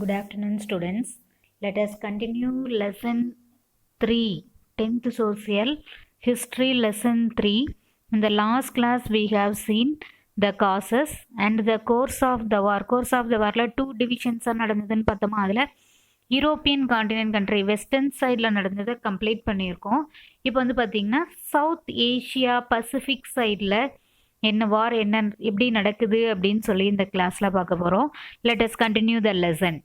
Good afternoon, students. Let us continue lesson 3, 10th Social History lesson 3. In the last class, we have seen the causes and the course of the war. Course of the war, two divisions are நடந்ததுன்னு பார்த்தோமா. அதில் European continent country western சைடில் நடந்ததை complete பண்ணியிருக்கோம். இப்போ வந்து பார்த்திங்கன்னா south Asia Pacific சைடில் என்ன வார் என்ன எப்படி நடக்குது அப்படின்னு சொல்லி இந்த கிளாஸில் பார்க்க போகிறோம். Let us continue the lesson.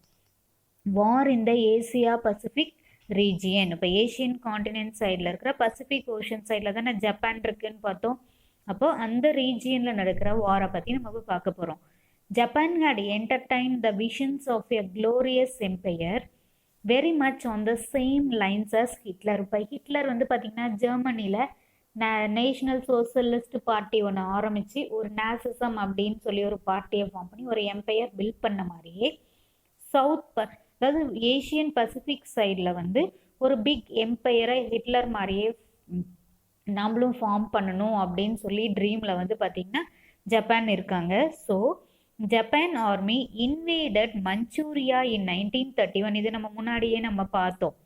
War in the Asia Pacific region. இப்போ ஏஷியன் காண்டினென்ட் சைடில் இருக்கிற பசிபிக் ஓஷன் சைடில் தானே ஜப்பான் இருக்குன்னு பார்த்தோம். அப்போது அந்த ரீஜியனில் நடக்கிற வாரை பற்றி நம்ம இப்போ பார்க்க போகிறோம். Japan had entertain the visions of a glorious empire very much on the same lines as Hitler. இப்போ ஹிட்லர் வந்து பார்த்திங்கன்னா ஜெர்மனியில் நேஷ்னல் சோசியலிஸ்ட் பார்ட்டி ஒன்று ஆரம்பித்து ஒரு நேசிசம் அப்படின்னு சொல்லி ஒரு பார்ட்டியை ஃபார்ம் பண்ணி ஒரு எம்பையர் பில்ட் பண்ண மாதிரியே அதாவது ஏஷியன் பசிபிக் சைடில் வந்து ஒரு பிக் எம்பையரை ஹிட்லர் மாதிரியே நம்மளும் ஃபார்ம் பண்ணணும் அப்படின்னு சொல்லி ட்ரீமில் வந்து பார்த்திங்கன்னா ஜப்பான் இருக்காங்க. So Japan army invaded Manchuria in 1931. இது நம்ம முன்னாடியே நம்ம பார்த்தோம்.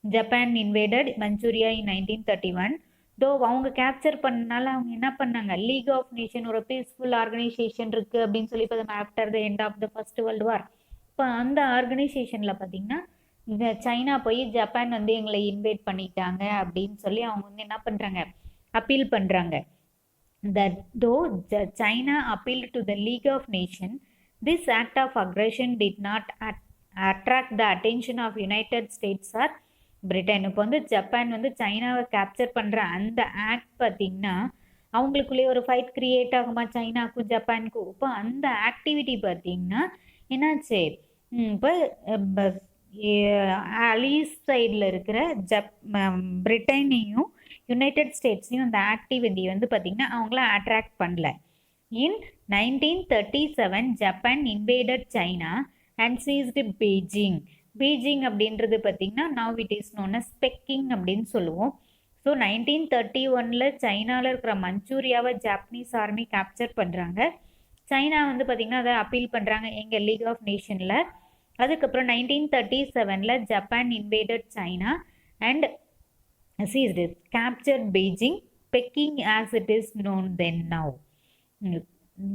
Japan invaded Manchuria in 1931. தோ அவங்க கேப்சர் பண்ணனால அவங்க என்ன பண்ணாங்க, லீக் ஆஃப் நேஷன் ஒரு பீஸ்ஃபுல் ஆர்கனைசேஷன் இருக்குது அப்படின்னு சொல்லி இப்போ after the end of the first world war. இப்போ அந்த ஆர்கனைசேஷனில் பார்த்திங்கன்னா இந்த சைனா போய் ஜப்பான் வந்து எங்களை இன்வைட் பண்ணிட்டாங்க அப்படின்னு சொல்லி அவங்க வந்து என்ன பண்ணுறாங்க, அப்பீல் பண்ணுறாங்க. That though China appeal to the League of Nation, this act of aggression did not attract the attention of United States or Britain. இப்போ வந்து ஜப்பான் வந்து சைனாவை கேப்சர் பண்ணுற அந்த ஆக்ட் பார்த்திங்கன்னா அவங்களுக்குள்ளேயே ஒரு ஃபைட் கிரியேட் ஆகுமா சைனாக்கும் ஜப்பானுக்கும். இப்போ அந்த ஆக்டிவிட்டி பார்த்திங்கன்னா என்னாச்சு, இப்போ அலீஸ் சைடில் இருக்கிற பிரிட்டனையும் யுனைடெட் ஸ்டேட்ஸையும் அந்த ஆக்டிவிட்டி வந்து பார்த்திங்கன்னா அவங்கள அட்ராக்ட் பண்ணல. In 1937 Japan invaded China and seized Beijing. Beijing அப்படின்றது பார்த்திங்கன்னா now it is known as Peking அப்படின்னு சொல்லுவோம். ஸோ 1931 சைனாவில் இருக்கிற மஞ்சூரியாவை ஜாப்பனீஸ் ஆர்மி கேப்சர் பண்ணுறாங்க. சைனா வந்து பார்த்திங்கன்னா அதை அப்பீல் பண்ணுறாங்க எங்கள் லீக் ஆஃப் நேஷனில். அதுக்கப்புறம் 1937 Japan invaded China and seized captured Beijing, Peking as it is known then now,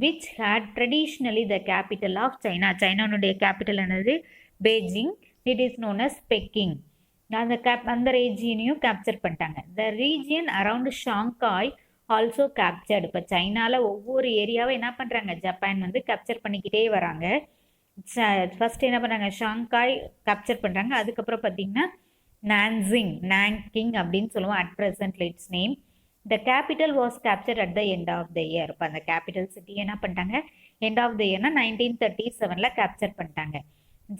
which had traditionally the capital of China. சைனானுடைய கேபிட்டல் என்னது Beijing, it is known as Peking. அந்த ரீஜியனையும் capture பண்ணிட்டாங்க. The region around Shanghai also captured. இப்போ சைனாவில் ஒவ்வொரு ஏரியாவை என்ன பண்ணுறாங்க, ஜப்பான் வந்து கேப்சர் பண்ணிக்கிட்டே வராங்க. ஃபஸ்ட்டு என்ன பண்ணுறாங்க, ஷாங்காய் கேப்சர் பண்ணுறாங்க. அதுக்கப்புறம் பார்த்திங்கன்னா நாங்கிங் அப்படின்னு சொல்லுவோம். At present its name. The capital was captured at the end of the year. இப்போ அந்த கேபிட்டல் சிட்டி என்ன பண்ணிட்டாங்க, எண்ட் ஆஃப் த இயர்னா 1937 கேப்சர் பண்ணிட்டாங்க.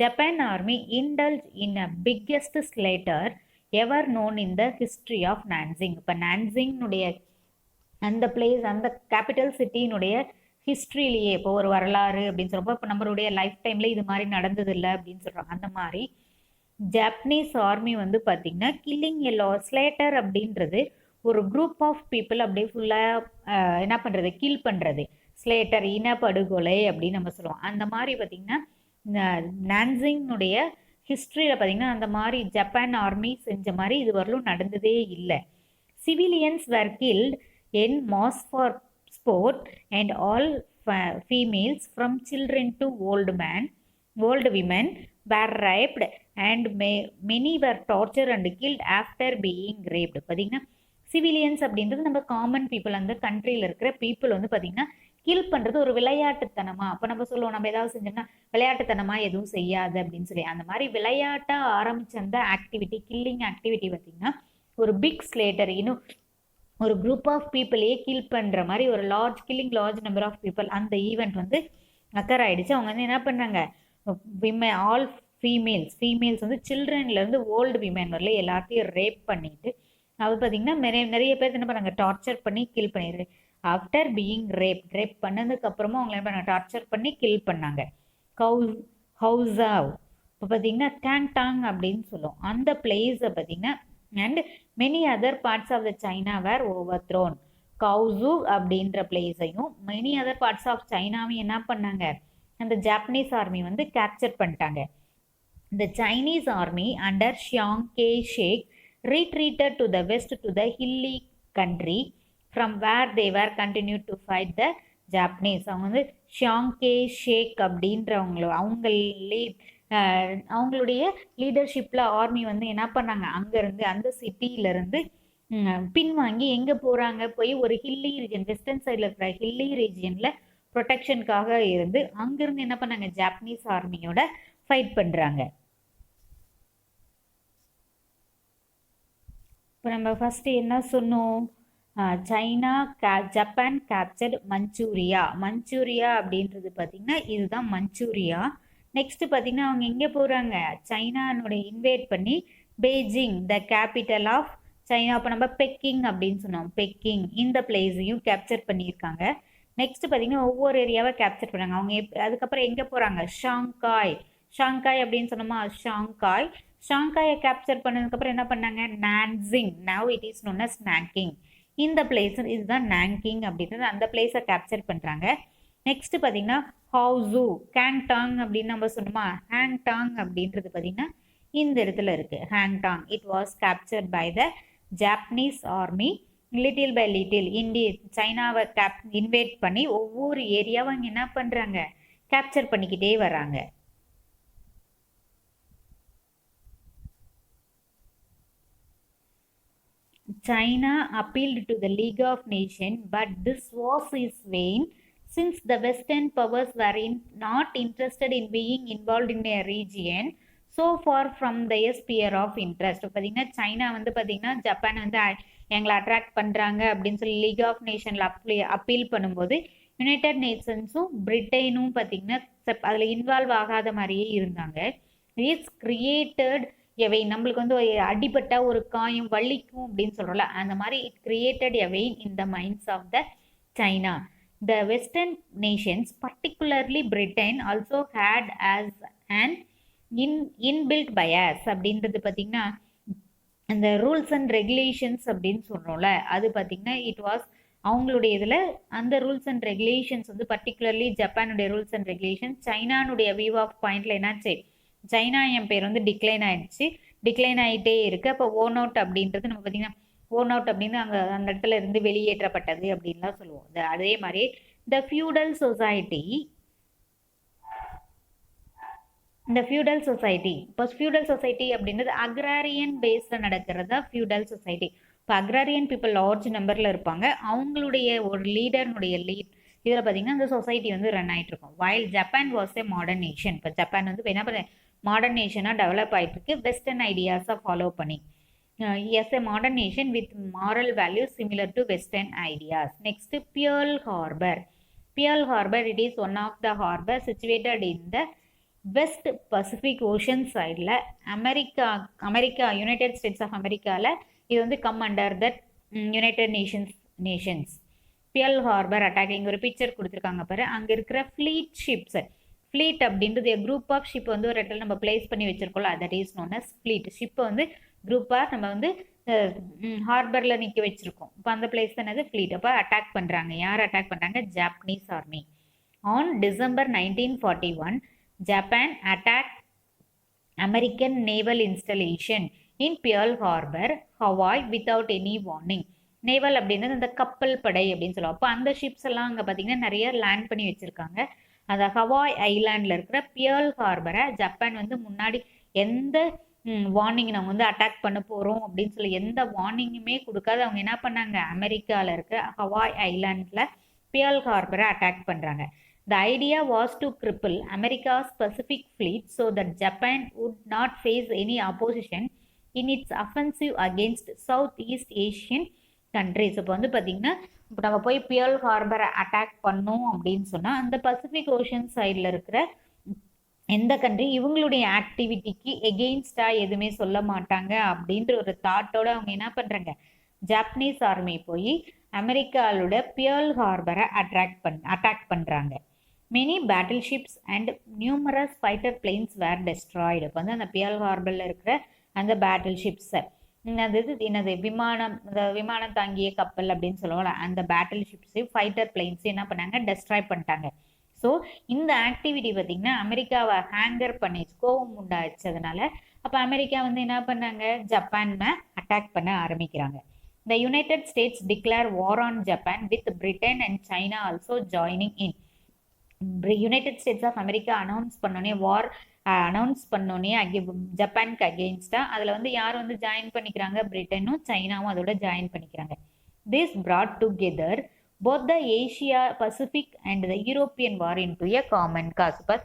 Japan army indulged in a biggest slaughter ever known in the history of Nanjing. இப்போ நான்சிங்னுடைய அந்த place, அந்த capital சிட்டினுடைய ஹிஸ்ட்ரியிலேயே இப்போ ஒரு வரலாறு அப்படின்னு சொல்கிறப்போ இப்போ நம்மளுடைய லைஃப் டைமில் இது மாதிரி நடந்ததில்லை அப்படின்னு சொல்கிறாங்க. அந்த மாதிரி ஜாப்பனீஸ் ஆர்மி வந்து பார்த்திங்கன்னா கில்லிங் எல்லோ ஸ்லேட்டர் அப்படின்றது ஒரு குரூப் ஆஃப் பீப்புள் அப்படியே ஃபுல்லாக என்ன பண்ணுறது, கில் பண்ணுறது. ஸ்லேட்டர் இனப்படுகொலை அப்படின்னு நம்ம சொல்லுவோம். அந்த மாதிரி பார்த்திங்கன்னா நான்சிங்னுடைய ஹிஸ்ட்ரியில் பார்த்திங்கன்னா அந்த மாதிரி ஜப்பான் ஆர்மி செஞ்ச மாதிரி இது வரலும் நடந்ததே இல்லை. Civilians were killed in mass for sport and all females from children to old women were raped and many were torture and killed after being raped. பார்த்திங்கன்னா சிவிலியன்ஸ் அப்படின்றது நம்ம காமன் பீப்புள், அந்த கண்ட்ரியில் இருக்கிற பீப்புள் வந்து பார்த்திங்கன்னா கில் பண்ணுறது ஒரு விளையாட்டுத்தனமா. அப்போ நம்ம சொல்லுவோம், நம்ம ஏதாவது செஞ்சோம்னா விளையாட்டுத்தனமா எதுவும் செய்யாது அப்படின்னு சொல்லி. அந்த மாதிரி விளையாட்டாக ஆரம்பித்த அந்த ஆக்டிவிட்டி, கில்லிங் ஆக்டிவிட்டி பார்த்திங்கன்னா ஒரு பிக் ஸ்லேட்டர், இன்னும் ஒரு குரூப் ஆஃப் பீப்புளையே கில் பண்ணுற மாதிரி ஒரு லார்ஜ் நம்பர் ஆஃப் பீப்புள் அந்த ஈவெண்ட் வந்து அக்கர் ஆகிடுச்சு. அவங்க வந்து என்ன பண்ணுறாங்க, ஆல் ஃபீமேல்ஸ் வந்து சில்ட்ரன்லேருந்து ஓல்டு விமென் வரல எல்லாத்தையும் ரேப் பண்ணிட்டு அது பார்த்திங்கன்னா நிறைய பேர் என்ன பண்ணாங்க, டார்ச்சர் பண்ணி கில் பண்ணிடுது. ஆஃப்டர் பீயிங் ரேப் பண்ணதுக்கப்புறமா அவங்கள என்ன பண்ணாங்க, டார்ச்சர் பண்ணி கில் பண்ணாங்க. ஹவுசாவ் இப்போ பார்த்திங்கன்னா டாங் அப்படின்னு சொல்லுவோம். அந்த பிளேஸை பார்த்திங்கன்னா and many other parts of the China where overthrown. கவுசு அப்படின்ற பிளேஸையும் மெனி அதர் பார்ட்ஸ் ஆஃப் சைனாவையும் என்ன பண்ணாங்க, அந்த ஜாப்பனீஸ் ஆர்மி வந்து கேப்சர் பண்ணிட்டாங்க. The Chinese army under Chiang Kai-shek retreated to the west to the hilly country from where they were continued to fight the Japanese. அவங்க வந்து ஷியாங் கே ஷேக் அவங்களுடைய லீடர்ஷிப்பில் army வந்து என்ன பண்ணாங்க, அங்கேருந்து அந்த சிட்டியிலேருந்து பின்வாங்கி எங்கே போகிறாங்க, போய் ஒரு ஹில்லி ரீஜன், வெஸ்டர்ன் சைடில் இருக்கிற ஹில்லி ரீஜியனில் ப்ரொடெக்ஷனுக்காக இருந்து அங்கேருந்து என்ன பண்ணாங்க, ஜாப்பனீஸ் ஆர்மியோட ஃபைட் பண்ணுறாங்க. இப்போ நம்ம ஃபஸ்ட்டு என்ன சொன்னோம், ஜப்பான் கேப்சர்ட் மஞ்சூரியா அப்படின்றது பார்த்திங்கன்னா இதுதான் மஞ்சூரியா. நெக்ஸ்ட்டு பார்த்திங்கன்னா அவங்க எங்கே போகிறாங்க, சைனானோட இன்வைட் பண்ணி Beijing the capital of China, அப்போ நம்ம பெக்கிங் அப்படின்னு சொன்னோம், பெக்கிங் இந்த பிளேஸையும் கேப்சர் பண்ணியிருக்காங்க. நெக்ஸ்ட் பார்த்திங்கன்னா ஒவ்வொரு ஏரியாவை கேப்சர் பண்ணாங்க அவங்க. அதுக்கப்புறம் எங்கே போகிறாங்க, ஷாங்காய் அப்படின்னு சொன்னோமா, ஷாங்காயை கேப்சர் பண்ணதுக்கப்புறம் என்ன பண்ணாங்க, Nanjing, now it is known as Nanking, இந்த பிளேஸ் இதுதான் நாங்கிங் அப்படின்றது, அந்த பிளேஸை கேப்சர் பண்ணுறாங்க. நெக்ஸ்ட் பார்த்தீங்கன்னா ஹவுசு, கேங்டாங் அப்படின்னு நம்ம சொன்னோமா, ஹேங்டாங் அப்படின்றது பார்த்தீங்கன்னா இந்த இடத்துல இருக்கு, ஹேங்டாங். It was captured by the Japanese army little by little. சைனாவை இன்வைட் பண்ணி ஒவ்வொரு ஏரியாவும் அங்கே என்ன பண்ணுறாங்க, கேப்சர் பண்ணிக்கிட்டே வராங்க. China appealed to the League of Nations, but this was in vain since the Western powers were not interested in being involved in a region so far from their sphere of interest. பார்த்தீங்கன்னா China வந்து பார்த்தீங்கன்னா Japan வந்து எங்களை attract பண்ணுறாங்க அப்படின்னு சொல்லி league of நேஷனில் appeal பண்ணும்போது United நேஷன்ஸும் பிரிட்டனும் பார்த்தீங்கன்னா அதில் இன்வால்வ் ஆகாத மாதிரியே இருந்தாங்க. இட்ஸ் கிரியேட்டட் எவை, நம்மளுக்கு வந்து அடிபட்டா ஒரு காயம் வலிக்கும் அப்படின்னு சொல்கிறோம்ல, அந்த மாதிரி இட் கிரியேட்டட் எவை in the minds of the China. The western nations particularly Britain also had as and inbuilt bias அப்படின்றது பார்த்திங்கன்னா அந்த ரூல்ஸ் அண்ட் ரெகுலேஷன்ஸ் அப்படின்னு சொல்கிறோம்ல, அது பார்த்திங்கன்னா இட் வாஸ் அவங்களுடைய இதில் அந்த ரூல்ஸ் அண்ட் ரெகுலேஷன்ஸ் வந்து பர்டிகுலர்லி ஜப்பானுடைய ரூல்ஸ் அண்ட் ரெகுலேஷன்ஸ் சைனானுடைய வியூ ஆஃப் பாயிண்டில் என்னாச்சு, சைனா என் பேர் வந்து டிக்ளைன் ஆகிட்டே இருக்குது. அப்போ ஓன் அவுட் அப்படின்றது நம்ம பார்த்திங்கன்னா ஓன் அவுட் அப்படின்னு அங்கே அந்த இடத்துல இருந்து வெளியேற்றப்பட்டது அப்படின்லாம் சொல்லுவோம். அதே மாதிரி த ஃபியூடல் சொசைட்டி இப்போ ஃபியூடல் சொசைட்டி அப்படின்றது அக்ராரியன் பேஸில் நடக்கிறதா ஃபியூடல் சொசைட்டி. இப்போ அக்ராரியன் பீப்புள் லார்ஜ் நம்பரில் இருப்பாங்க, அவங்களுடைய ஒரு லீடர்னுடைய இதில் பார்த்திங்கன்னா அந்த சொசைட்டி வந்து ரன் ஆகிட்டு இருக்கும். While Japan was a modern nation, இப்போ ஜப்பான் வந்து என்ன பண்ண மாடர்ன் நேஷனாக டெவலப் ஆகிட்டு இருக்கு வெஸ்டர்ன் ஐடியாஸை ஃபாலோ பண்ணி. As a modern nation with moral values similar to western ideas. Next Pearl Harbor it is one of the harbour situated in the west Pacific Ocean சைடில் America United States of அமெரிக்காவில் இது வந்து come under that United Nations. Pearl Harbor attack, இங்கே ஒரு picture கொடுத்துருக்காங்க பாரு, அங்கே இருக்கிற ஃப்ளீட் அப்படின்றது குரூப் ஆஃப் ஷிப் வந்து ஒரு இடத்துல நம்ம பிளேஸ் பண்ணி வச்சிருக்கோம்ல, that is known as fleet. ஷிப்பை வந்து குரூப்பாக நம்ம வந்து ஹார்பரில் நிற்க வச்சுருக்கோம், இப்போ அந்த பிளேஸ் தான் அது ஃப்ளீட். அப்போ அட்டாக் பண்ணுறாங்க, யார் அட்டாக் பண்ணுறாங்க, Japanese army. On December 1941 Japan attacked American naval installation in Pearl Harbor, Hawaii without any warning. Naval அப்படின்றது அந்த கப்பல் படை அப்படின்னு சொல்லுவோம். அப்போ அந்த ஷிப்ஸ் எல்லாம் அங்கே பார்த்தீங்கன்னா நிறைய லேண்ட் பண்ணி வச்சுருக்காங்க. அந்த ஹவாய் ஐலாண்டில் இருக்கிற பியர்ல் ஹார்பரை ஜப்பான் வந்து முன்னாடி எந்த வார்னிங் நாங்கள் வந்து அட்டாக் பண்ண போகிறோம் அப்படின்னு சொல்லி எந்த வார்னிங்குமே கொடுக்காத அவங்க என்ன பண்ணாங்க, அமெரிக்காவில் இருக்கிற ஹவாய் ஐலாண்டில் பியர்ல் ஹார்பரை அட்டாக் பண்ணுறாங்க. The idea was to cripple America's Pacific Fleet so that Japan would not face any opposition in its offensive against Southeast Asian countries. இப்போ வந்து பார்த்திங்கன்னா இப்போ நம்ம போய் பியர்ல் ஹார்பரை அட்டாக் பண்ணோம் அப்படின்னு சொன்னால் அந்த பசிபிக் ஓஷன் சைடில் இருக்கிற எந்த கண்ட்ரி இவங்களுடைய ஆக்டிவிட்டிக்கு எகெயின்ஸ்டாக எதுவுமே சொல்ல மாட்டாங்க அப்படின்ற ஒரு தாட்டோடு அவங்க என்ன பண்ணுறாங்க, ஜாப்பனீஸ் ஆர்மி போய் அமெரிக்காவோட பியர்ல் ஹார்பரை அட்டாக் பண்ணுறாங்க. Many battleships and numerous fighter planes were destroyed. இப்போ வந்து அந்த பியர்ல் ஹார்பரில் இருக்கிற அந்த பேட்டில்ஷிப்ஸை என்னது விமானம் தாங்கிய கப்பல் அப்படின்னு சொல்லுவோம்ல, அந்த பேட்டில்ஷிப்ஸு ஃபைட்டர் பிளேன்ஸு என்ன பண்ணாங்க, டெஸ்ட்ராய் பண்ணிட்டாங்க. ஸோ இந்த ஆக்டிவிட்டி பார்த்திங்கன்னா அமெரிக்காவை ஹேங்கர் பண்ணிச்சு, கோவம் உண்டாச்சு. அதனால அப்போ அமெரிக்கா வந்து என்ன பண்ணாங்க, ஜப்பானை அட்டாக் பண்ண ஆரம்பிக்கிறாங்க. The United States declare war on Japan with Britain and China also joining in. United States of America announce பண்ணோன்னே வார் அனௌன்ஸ் பண்ணோன்னே ஜப்பானுக்கு அகெயின்ஸ்டாக அதில் வந்து யார் வந்து ஜாயின் பண்ணிக்கிறாங்க, பிரிட்டனும் சைனாவும் அதோட ஜாயின் பண்ணிக்கிறாங்க. This brought together both the Asia Pacific and the European war into a common cause. இப்போ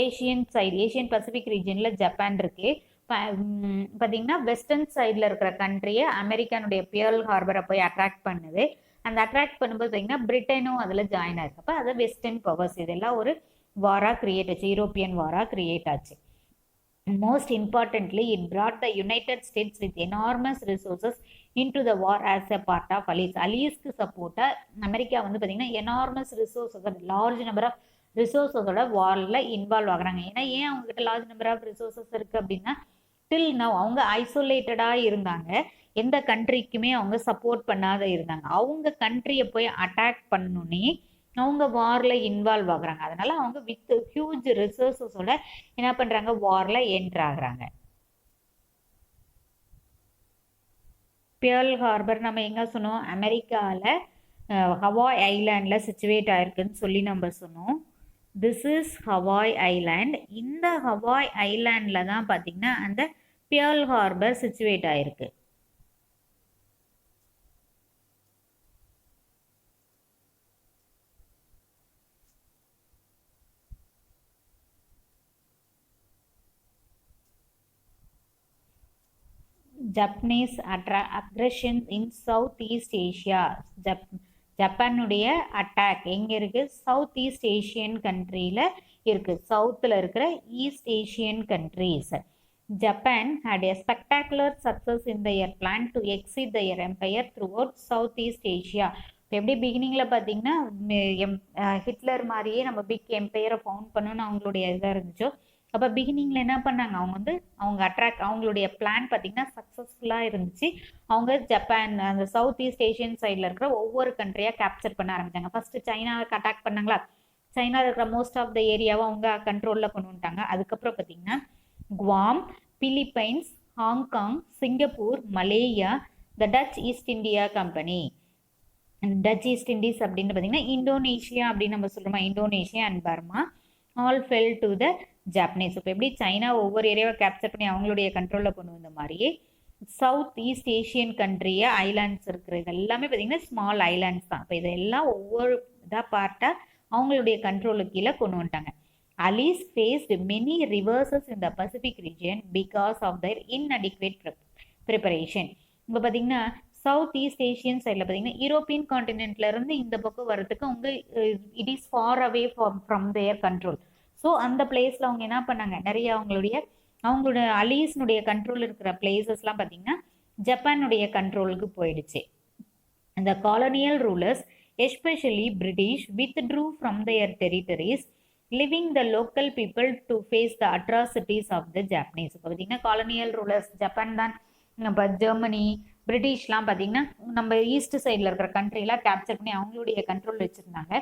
ஏஷியன் பசிபிக் ரீஜனில் ஜப்பான் இருக்கு. பார்த்தீங்கன்னா வெஸ்டர்ன் சைடில் இருக்கிற கண்ட்ரியை அமெரிக்கானுடைய பியர்ல் ஹார்பரை போய் அட்ராக்ட் பண்ணுது. அந்த அட்ராக்ட் பண்ணும்போது பார்த்தீங்கன்னா பிரிட்டனும் அதில் ஜாயின் ஆயிருக்கு. அப்போ அது வெஸ்டர்ன் பவர்ஸ் இதெல்லாம் ஒரு வாராக கிரியேட் ஆச்சு, யூரோப்பியன் வாராக கிரியேட் ஆச்சு. Most importantly it brought the United States with enormous resources into the war as a part of allies. அலியஸ்க்கு சப்போர்ட்டாக அமெரிக்கா வந்து பார்த்தீங்கன்னா enormous resources, large number of ரிசோர்ஸஸோட வாரில் இன்வால்வ் ஆகுறாங்க. ஏன்னா ஏன் அவங்ககிட்ட லார்ஜ் நம்பர் ஆஃப் ரிசோர்ஸஸ் இருக்குது அப்படின்னா, டில் நவ் அவங்க ஐசோலேட்டடாக இருந்தாங்க, எந்த கண்ட்ரிக்குமே அவங்க சப்போர்ட் பண்ணாத இருந்தாங்க. அவங்க கண்ட்ரியை போய் அட்டாக் பண்ணோன்னே அவங்க வாரில் இன்வால்வ் ஆகுறாங்க. அதனால அவங்க வித் ஹியூஜ் ரிசோர்ஸஸோட என்ன பண்ணுறாங்க, வாரில் என்ட்ரு ஆகுறாங்க. பியர்ல் ஹார்பர் நம்ம எங்கே சொன்னோம், அமெரிக்காவில் ஹவாய் ஐலாண்டில் சிச்சுவேட் ஆயிருக்குன்னு சொல்லி நம்ம சொன்னோம். This is Hawaii island. இந்த ஹவாய் ஐலாண்டில் தான் பார்த்திங்கன்னா அந்த பியர்ல் ஹார்பர் சிச்சுவேட் ஆயிருக்கு. Japanese aggression in South East Asia. ஜப்பானுடைய அட்டாக் எங்கே இருக்குது, சவுத் ஈஸ்ட் ஏஷியன் கண்ட்ரியில் இருக்குது, சவுத்தில் இருக்கிற East Asian countries. Japan had a spectacular success in their plan to exceed their empire throughout South East Asia. எப்படி பிகினிங்கில் பார்த்தீங்கன்னா ஹிட்லர் மாதிரியே நம்ம பிக் எம்பையரை ஃபவுண்ட் பண்ணணும்னு அவங்களுடைய இதாக இருந்துச்சோ, அப்போ பிகினிங்கில் என்ன பண்ணாங்க, அவங்க வந்து அவங்களுடைய பிளான் பார்த்திங்கன்னா சக்ஸஸ்ஃபுல்லாக இருந்துச்சு. அவங்க ஜப்பான் அந்த சவுத் ஈஸ்ட் ஏஷியன் சைடில் இருக்கிற ஒவ்வொரு கண்ட்ரியாக கேப்சர் பண்ண ஆரம்பித்தாங்க. ஃபஸ்ட்டு சைனாவுக்கு அட்டாக் பண்ணாங்களா, சைனாவில் இருக்கிற மோஸ்ட் ஆஃப் த ஏரியாவை அவங்க கண்ட்ரோலில் கொண்டு வந்துட்டாங்க. அதுக்கப்புறம் பார்த்திங்கன்னா Guam, Philippines, Hong Kong, Singapore, Malaya, the Dutch East India company. Dutch East Indies அப்படின்னு பார்த்தீங்கன்னா இந்தோனேஷியா அப்படின்னு நம்ம சொல்கிறோமா, Indonesia and Burma all fell to the Japanese. இப்போ எப்படி சைனா ஒவ்வொரு ஏரியாவை கேப்சர் பண்ணி அவங்களுடைய கண்ட்ரோலில் கொண்டு வந்த மாதிரியே சவுத் ஈஸ்ட் ஏஷியன் கண்ட்ரியை ஐலாண்ட்ஸ் இருக்கிற இது எல்லாமே பார்த்தீங்கன்னா ஸ்மால் ஐலாண்ட்ஸ் தான். இப்போ இதெல்லாம் ஒவ்வொரு இதாக பார்ட்டாக அவங்களுடைய கண்ட்ரோலுக்கு கீழே கொண்டு வந்துட்டாங்க. Allies faced many reverses in the Pacific region because of their inadequate preparation. இப்போ பார்த்தீங்கன்னா சவுத் ஈஸ்ட் ஏஷியன் சைடில் பார்த்தீங்கன்னா யூரோப்பியன் காண்டினென்ட்லேருந்து இந்த பக்கம் வரதுக்கு அவங்க it is far away from there control. So அந்த பிளேஸில் அவங்க என்ன பண்ணாங்க, நிறைய அவங்களோட அலீஸ்னுடைய கண்ட்ரோல் இருக்கிற பிளேசஸ்லாம் பார்த்தீங்கன்னா ஜப்பானுடைய கண்ட்ரோலுக்கு போயிடுச்சு. இந்த colonial rulers especially British withdrew from their territories, leaving the local people to face the atrocities of the Japanese. இப்போ பார்த்தீங்கன்னா காலனியல் ரூலர்ஸ் ஜப்பான் தான், நம்ம ஜெர்மனி பிரிட்டிஷ்லாம் பார்த்தீங்கன்னா நம்ம ஈஸ்ட் சைடில் இருக்கிற கண்ட்ரிலாம் கேப்சர் பண்ணி அவங்களுடைய கண்ட்ரோல் வச்சுருந்தாங்க.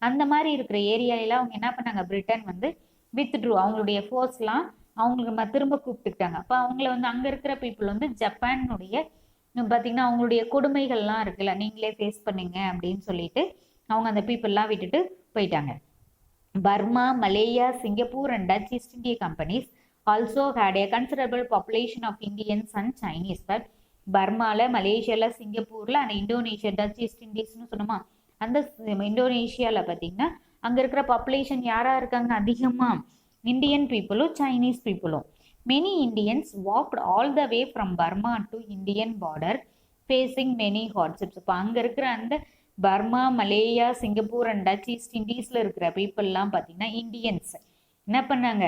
அந்த மாதிரி இருக்கிற ஏரியாலாம் அவங்க என்ன பண்ணாங்க, பிரிட்டன் வந்து வித்ட்ரூ அவங்களுடைய ஃபோர்ஸ்லாம் அவங்களுக்கு திரும்ப கூப்பிட்டுக்கிட்டாங்க. அப்போ அவங்கள வந்து அங்கே இருக்கிற பீப்புள் வந்து ஜப்பானுடைய பார்த்தீங்கன்னா அவங்களுடைய கொடுமைகள்லாம் இருக்குல்ல, நீங்களே ஃபேஸ் பண்ணுங்க அப்படின்னு சொல்லிட்டு அவங்க அந்த பீப்புளெலாம் விட்டுட்டு போயிட்டாங்க. Burma, Malaya, Singapore and Dutch East India companies also had a considerable population of Indians and Chinese. But பர்மாவில், மலேசியாவில், சிங்கப்பூரில் அண்ட் இந்தோனேஷியா, டச் ஈஸ்ட் இண்டீஸ்னு சொன்னோமா, அந்த இந்தோனேஷியாவில் பார்த்தீங்கன்னா அங்கே இருக்கிற பாப்புலேஷன் யாராக இருக்காங்க அதிகமாக, இந்தியன் பீப்புளும் சைனீஸ் பீப்புளும். Many Indians walked all the way from Burma to Indian border facing many hardships. இப்போ அங்கே இருக்கிற அந்த Burma, Malaya, Singapore and Dutch East இண்டீஸில் இருக்கிற பீப்புளெலாம் பார்த்தீங்கன்னா இண்டியன்ஸ் என்ன பண்ணாங்க,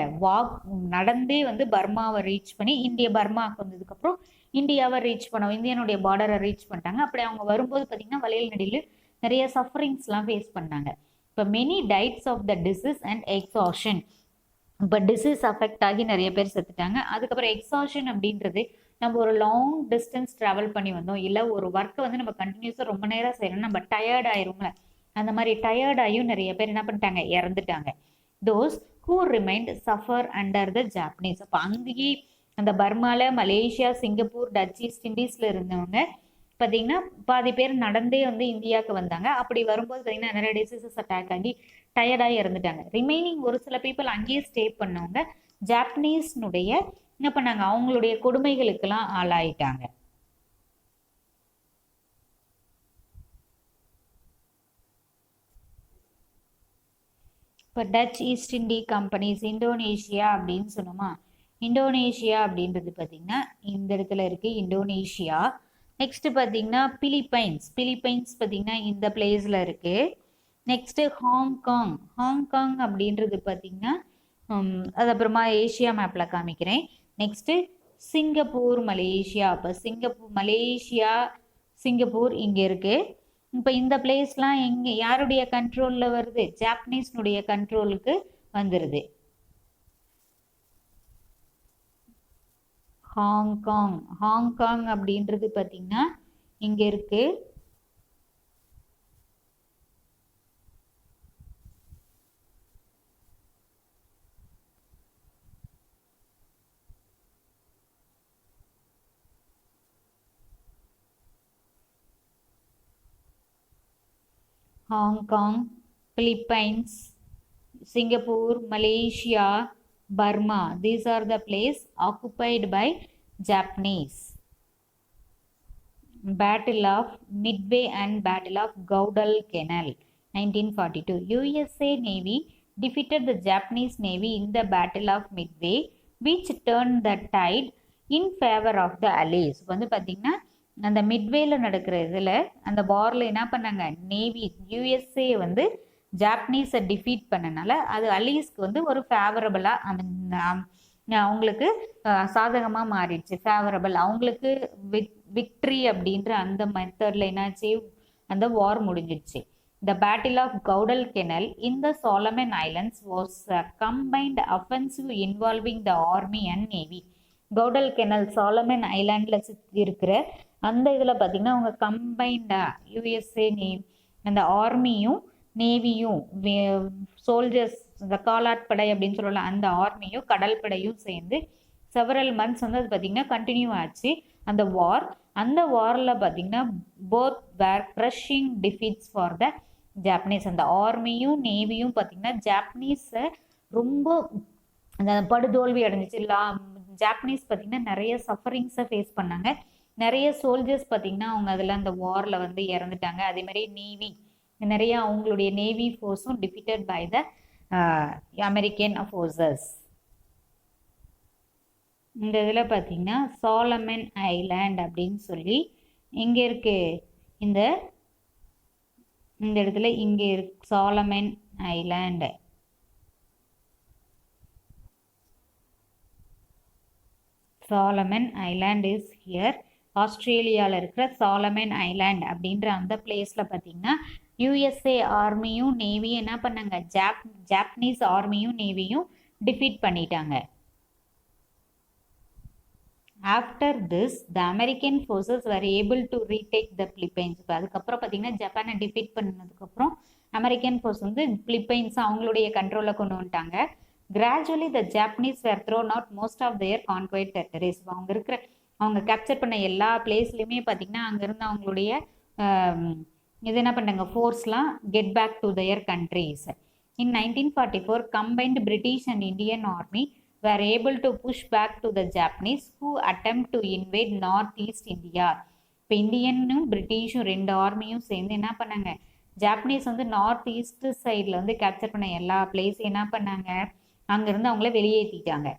நடந்தே வந்து பர்மாவை ரீச் பண்ணி பர்மாவுக்கு வந்ததுக்கப்புறம் இந்தியாவை ரீச் பண்ணோம், இந்தியனுடைய பார்டரை ரீச் பண்ணிட்டாங்க. அப்படி அவங்க வரும்போது பார்த்தீங்கன்னா வலையில் நடியில் நிறைய சஃபரிங்ஸ்லாம் ஃபேஸ் பண்ணாங்க. இப்போ many died of the disease and exhaustion. இப்போ டிசீஸ் அஃபெக்ட் ஆகி நிறைய பேர் செத்துட்டாங்க. அதுக்கப்புறம் எக்ஸாஷன் அப்படின்றது நம்ம ஒரு லாங் டிஸ்டன்ஸ் ட்ராவல் பண்ணி வந்தோம், இல்லை ஒரு ஒர்க்கை வந்து நம்ம கண்டினியூஸாக ரொம்ப நேரம் செய்யணும், நம்ம டயர்ட் ஆயிரும்ல, அந்த மாதிரி டயர்டாயும் நிறைய பேர் என்ன பண்ணிட்டாங்க, இறந்துட்டாங்க. Those who remind suffer under the Japanese. அப்போ அங்கேயே அந்த பர்மாவில், மலேசியா, சிங்கப்பூர், டச் ஈஸ்ட் இண்டீஸில் இருந்தவங்க பார்த்தீங்கன்னா பாதி பேர் நடந்தே வந்து இந்தியாவுக்கு வந்தாங்க. அப்படி வரும்போது பார்த்தீங்கன்னா நிறைய டிசீசஸ் அட்டாக் ஆகி டயர்டாகி இறந்துட்டாங்க. ரிமைனிங் ஒரு சில பீப்புள் அங்கேயே ஸ்டே பண்ணவங்க ஜாப்பனீஸ்னுடைய என்ன பண்ணாங்க, அவங்களுடைய கொடுமைகளுக்கெல்லாம் ஆளாயிட்டாங்க. இப்போ Dutch East India companies Indonesia அப்படின்னு சொன்னோமா, இந்தோனேஷியா அப்படின்றது பார்த்தீங்கன்னா இந்த இடத்துல இருக்குது இந்தோனேஷியா. நெக்ஸ்ட்டு பார்த்தீங்கன்னா பிலிப்பைன்ஸ் பார்த்தீங்கன்னா இந்த பிளேஸில் இருக்குது. நெக்ஸ்ட்டு ஹாங்காங் அப்படின்றது பார்த்தீங்கன்னா அது அப்புறமா ஏஷியா மேப்பில் காமிக்கிறேன். Next Singapore, Malaysia. அப்போ மலேசியா, சிங்கப்பூர் இங்கே இருக்குது. இப்போ இந்த பிளேஸ்லாம் எங்கே யாருடைய கண்ட்ரோலில் வருது, ஜாப்பனீஸ்னுடைய கண்ட்ரோலுக்கு வந்துடுது. ஹாங்காங் அப்படின்றது பார்த்தீங்கன்னா இங்கே இருக்கு. Hong Kong, Philippines, Singapore, Malaysia, Burma. These are the places occupied by Japanese. Battle of Midway and Battle of Guadalcanal, 1942. USA Navy defeated the Japanese Navy in the Battle of Midway, which turned the tide in favor of the Allies. வந்து பார்த்தீங்கன்னா அந்த மிட்வேல நடக்கிற இதில் அந்த வாரில் என்ன பண்ணாங்க, navy USA வந்து ஜாப்பனீஸை டிஃபீட் பண்ணனால அது அலீஸ்க்கு வந்து ஒரு ஃபேவரபிளாக அவங்களுக்கு சாதகமாக மாறிடுச்சு. ஃபேவரபிள் அவங்களுக்கு விக்ட்ரி அப்படின்ற அந்த மெத்தடில் என்னாச்சு, அந்த வார் முடிஞ்சிடுச்சு. The Battle of Guadalcanal in the Solomon Islands was a combined offensive involving the army and navy. Guadalcanal Solomon ஐலாண்டில் இருக்கிற அந்த இதில் பார்த்தீங்கன்னா அவங்க கம்பைண்டாக யூஎஸ்ஏ அந்த ஆர்மியும் நேவியும் சோல்ஜர்ஸ், இந்த காலாட்படை அப்படின்னு சொல்லலாம், அந்த ஆர்மியும் கடல் படையும் சேர்ந்து செவரல் மந்த்ஸ் வந்து அது பார்த்திங்கன்னா கண்டினியூ ஆச்சு அந்த வார். அந்த வாரில் பார்த்திங்கன்னா both were crushing defeats for the Japanese. அந்த ஆர்மியும் நேவியும் பார்த்திங்கன்னா ஜாப்பனீஸை ரொம்ப அந்த படுதோல்வி அடைஞ்சிச்சு. ஜாப்பனீஸ் பார்த்திங்கன்னா நிறைய சஃபரிங்ஸை ஃபேஸ் பண்ணாங்க. நிறைய சோல்ஜர்ஸ் பார்த்திங்கன்னா அவங்க அதில் அந்த வாரில் வந்து இறந்துட்டாங்க. அதே மாதிரி நேவி நிறைய அவங்களுடைய நேவி ஃபோர்ஸும் defeated by the American forces. இந்த இதில் பார்த்திங்கன்னா சாலமன் ஐலாண்ட் அப்படின்னு சொல்லி இங்கே இருக்குது. இந்த இடத்துல இங்கே இருக்கு Solomon island. Solomon island is here. ஆஸ்திரேலியாவில் இருக்கிற சாலமன் ஐலாண்ட் அப்படின்ற அந்த பிளேஸில் பார்த்தீங்கன்னா யூஎஸ்ஏ ஆர்மியும் நேவியும் என்ன பண்ணாங்க, ஜாப்பனீஸ் ஆர்மியும் நேவியும் டிஃபீட் பண்ணிட்டாங்க. After this the American forces where able to retake the Philippines. அதுக்கப்புறம் பார்த்தீங்கன்னா ஜப்பானை டிஃபீட் பண்ணதுக்கப்புறம் அமெரிக்கன் ஃபோர்ஸ் வந்து பிலிப்பைன்ஸ் அவங்களுடைய கண்ட்ரோலில் கொண்டு வந்துட்டாங்க. Gradually the Japanese were thrown out most of their conquered territories. அவங்க கேப்சர் பண்ண எல்லா பிளேஸ்லையுமே பார்த்தீங்கன்னா அங்கேருந்து அவங்களுடைய இது என்ன பண்ணாங்க, ஃபோர்ஸ்லாம் get back to their countries. In 1944 combined British and Indian army were able to push back to the Japanese who attempt to invade north east India. இப்போ இந்தியனும் பிரிட்டிஷும் ரெண்டு ஆர்மியும் சேர்ந்து என்ன பண்ணாங்க, ஜாப்பனீஸ் வந்து நார்த் ஈஸ்ட் சைடில் வந்து கேப்சர் பண்ண எல்லா பிளேஸையும் என்ன பண்ணாங்க, அங்கேருந்து அவங்கள வெளியேற்றிட்டாங்க.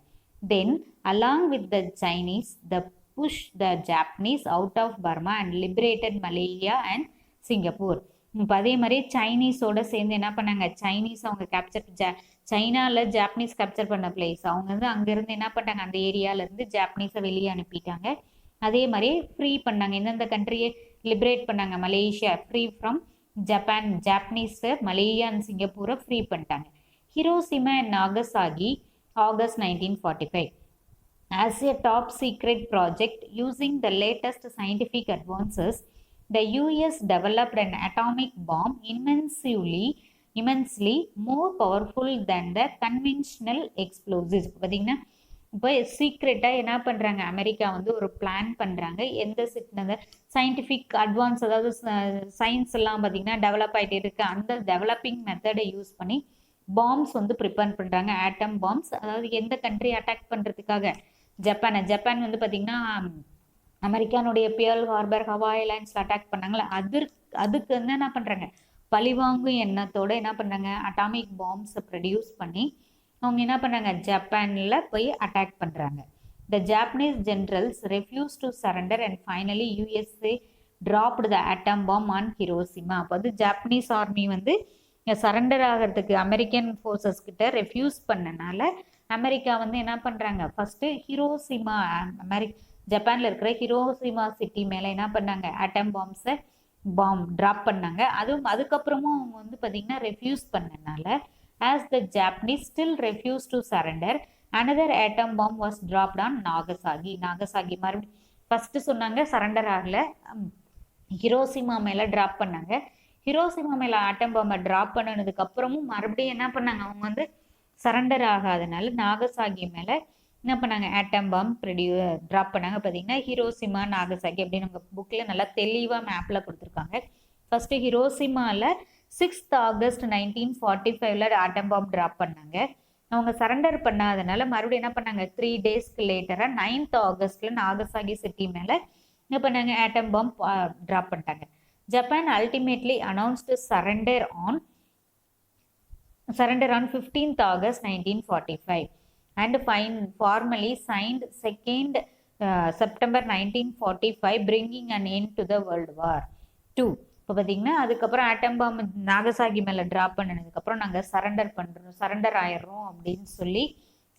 Then along with the Chinese the push the Japanese out of Burma and liberated Malaysia and Singapore. இப்போ அதே மாதிரி சைனீஸோட சேர்ந்து என்ன பண்ணாங்க, சைனீஸ் அவங்க சைனாவில் ஜாப்பனீஸ் கேப்சர் பண்ண பிளேஸ் அவங்க வந்து அங்கேருந்து என்ன பண்ணாங்க, அந்த ஏரியாவிலேருந்து ஜாப்பனீஸை வெளியே அனுப்பிட்டாங்க. அதே மாதிரி ஃப்ரீ பண்ணாங்க. எந்தெந்த கண்ட்ரியை லிபரேட் பண்ணாங்க, மலேசியா ஃப்ரீ ஃப்ரம் ஜப்பான், ஜாப்பனீஸை மலேசியா அண்ட் சிங்கப்பூரை ஃப்ரீ பண்ணிட்டாங்க. Hiroshima and Nagasaki August 1945. As a top secret project using the latest scientific advances, The US developed an atomic bomb immensely more powerful than the conventional explosives. பார்த்தீங்கன்னா இப்போ சீக்ரெட்டாக என்ன பண்ணுறாங்க, America வந்து ஒரு plan பண்ணுறாங்க. எந்த சயின்டிஃபிக் அட்வான்ஸ், அதாவது science எல்லாம் பார்த்தீங்கன்னா டெவலப் ஆகிட்டு இருக்கு. அந்த டெவலப்பிங் மெத்தடை யூஸ் பண்ணி பாம்ஸ் வந்து ப்ரிப்பேர் பண்ணுறாங்க, ஆட்டம் பாம்ஸ். அதாவது எந்த கண்ட்ரி அட்டாக் பண்ணுறதுக்காக, ஜப்பான் வந்து பார்த்தீங்கன்னா அமெரிக்கானுடைய பியர்ல் ஹார்பர், ஹவாய் ஐலாண்ட்ஸில் அட்டாக் பண்ணாங்களே, அதுக்கு வந்து என்ன பண்ணுறாங்க, பழிவாங்கும் எண்ணத்தோடு என்ன பண்ணுறாங்க, அட்டாமிக் பாம்ஸை ப்ரொடியூஸ் பண்ணி அவங்க என்ன பண்ணுறாங்க, ஜப்பானில் போய் அட்டாக் பண்ணுறாங்க. The Japanese generals refuse to surrender and finally USA dropped the atom bomb on Hiroshima. அப்போ வந்து ஜாப்பனீஸ் ஆர்மி வந்து சரண்டர் ஆகிறதுக்கு அமெரிக்கன் ஃபோர்ஸஸ் கிட்ட ரெஃப்யூஸ் பண்ணனால அமெரிக்கா வந்து என்ன பண்ணுறாங்க, ஃபஸ்ட்டு ஹிரோஷிமா, ஜப்பானில் இருக்கிற ஹிரோஷிமா சிட்டி மேலே என்ன பண்ணாங்க, ஆட்டம் பாம் ட்ராப் பண்ணாங்க. அதுக்கப்புறமும் அவங்க வந்து பார்த்திங்கன்னா ரெஃப்யூஸ் பண்ணனால, as the Japanese still refused to surrender, another atom bomb was dropped on Nagasaki. மறுபடியும் ஃபஸ்ட்டு சொன்னாங்க சரண்டர் ஆகல, ஹிரோஷிமா மேலே ட்ராப் பண்ணாங்க. ஹிரோஷிமா மேலே ஆட்டம் பாம்பை ட்ராப் பண்ணதுக்கு அப்புறமும் மறுபடியும் என்ன பண்ணாங்க, அவங்க வந்து சரண்டர் ஆகாதனால நாகசாகி மேலே என்ன பண்ணாங்க, ஆட்டம் பாம் ட்ராப் பண்ணாங்க. பார்த்தீங்கன்னா ஹிரோஷிமா, நாகசாகி அப்படின்னு உங்கள் புக்கில் நல்லா தெளிவாக மேப்பில் கொடுத்துருக்காங்க. ஃபஸ்ட்டு ஹிரோஷிமாவில் 6th August 1945 atom bomb drop பண்ணாங்க. அவங்க சரண்டர் பண்ணாதனால மறுபடியும் என்ன பண்ணாங்க, 3 டேஸ்க்கு லேட்டராக 9th August நாகசாகி சிட்டி மேலே என்ன பண்ணாங்க, ஆட்டம் பாம் ட்ராப் பண்ணிட்டாங்க. Japan ultimately announced surrender on 15th August 1945 and formally signed 2nd September 1945, bringing an end to the World War II. இப்போ பார்த்தீங்கன்னா அதுக்கப்புறம் ஆட்டம் பாம் நாகசாகி மேலே ட்ராப் பண்ணதுக்கப்புறம் நாங்கள் சரண்டர் ஆயிடுறோம் அப்படின்னு சொல்லி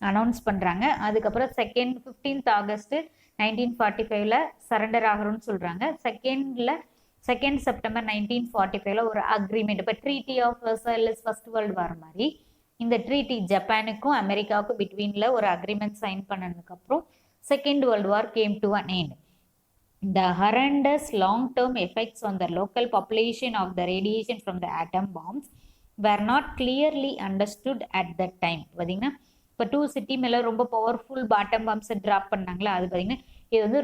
அனௌன்ஸ் பண்ணுறாங்க. அதுக்கப்புறம் 15th August 1945 சரண்டர் ஆகிறோம்னு சொல்கிறாங்க. 2nd September 1945 ஒரு அக்ரிமெண்ட், இப்போ treaty of Versailles First world War மாதிரி இந்த ட்ரீட்டி ஜப்பானுக்கும் அமெரிக்காவுக்கும் பிட்வீனில் ஒரு அக்ரிமெண்ட் சைன் பண்ணதுக்கப்புறம் Second world War came to an end. The horrendous long-term effects on the local population of the radiation from the atom bombs were not clearly understood at that time. பார்த்தீங்கன்னா இப்போ 2 city மேலே ரொம்ப powerful bottom பாம்ஸை drop பண்ணாங்களா, அது பார்த்தீங்கன்னா இது வந்து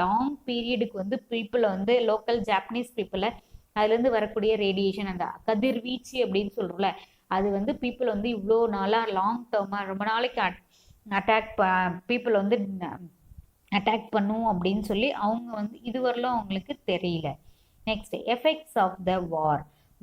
long பீரியடுக்கு வந்து பீப்புளை வந்து லோக்கல் ஜாப்பனீஸ் பீப்புளை அதுலேருந்து வரக்கூடிய ரேடியேஷன், அந்த கதிர்வீச்சு அப்படின்னு சொல்கிறோம்ல, அது வந்து பீப்புள் வந்து இவ்வளோ நாளாக லாங் டேர்மாக ரொம்ப நாளைக்கு பீப்புள் வந்து அட்டாக் பண்ணும் அப்படின்னு சொல்லி அவங்க வந்து இதுவரையிலும் அவங்களுக்கு தெரியல. நெக்ஸ்ட் எஃபெக்ட்ஸ் ஆஃப் த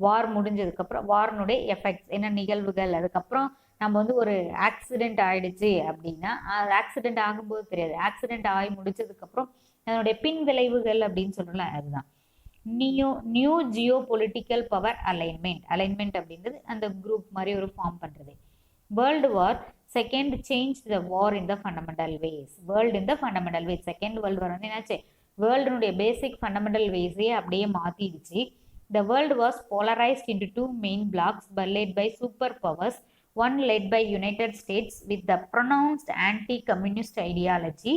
வார் முடிஞ்சதுக்கப்புறம் வார்னுடைய எஃபெக்ட்ஸ் என்ன நிகழ்வுகள், அதுக்கப்புறம் நம்ம வந்து ஒரு ஆக்சிடெண்ட் ஆயிடுச்சு அப்படின்னா அது ஆக்சிடெண்ட் ஆகும்போது தெரியாது, ஆக்சிடெண்ட் ஆகி முடிச்சதுக்கப்புறம் அதனுடைய பின் விளைவுகள் அப்படின்னு சொல்லல, அதுதான் new geopolitical power alignment அப்படின்றது அந்த குரூப் மாதிரி ஒரு ஃபார்ம் பண்ணுறது. World war second change the war in the fundamental ways. Second world war வந்து என்னாச்சு, வேர்ல்டுனுடைய பேசிக் ஃபண்டமெண்டல் வேஸே அப்படியே மாற்றிடுச்சு. The world was polarized into 2 main blocs led by superpowers. One led by United States with the pronounced anti-communist ideology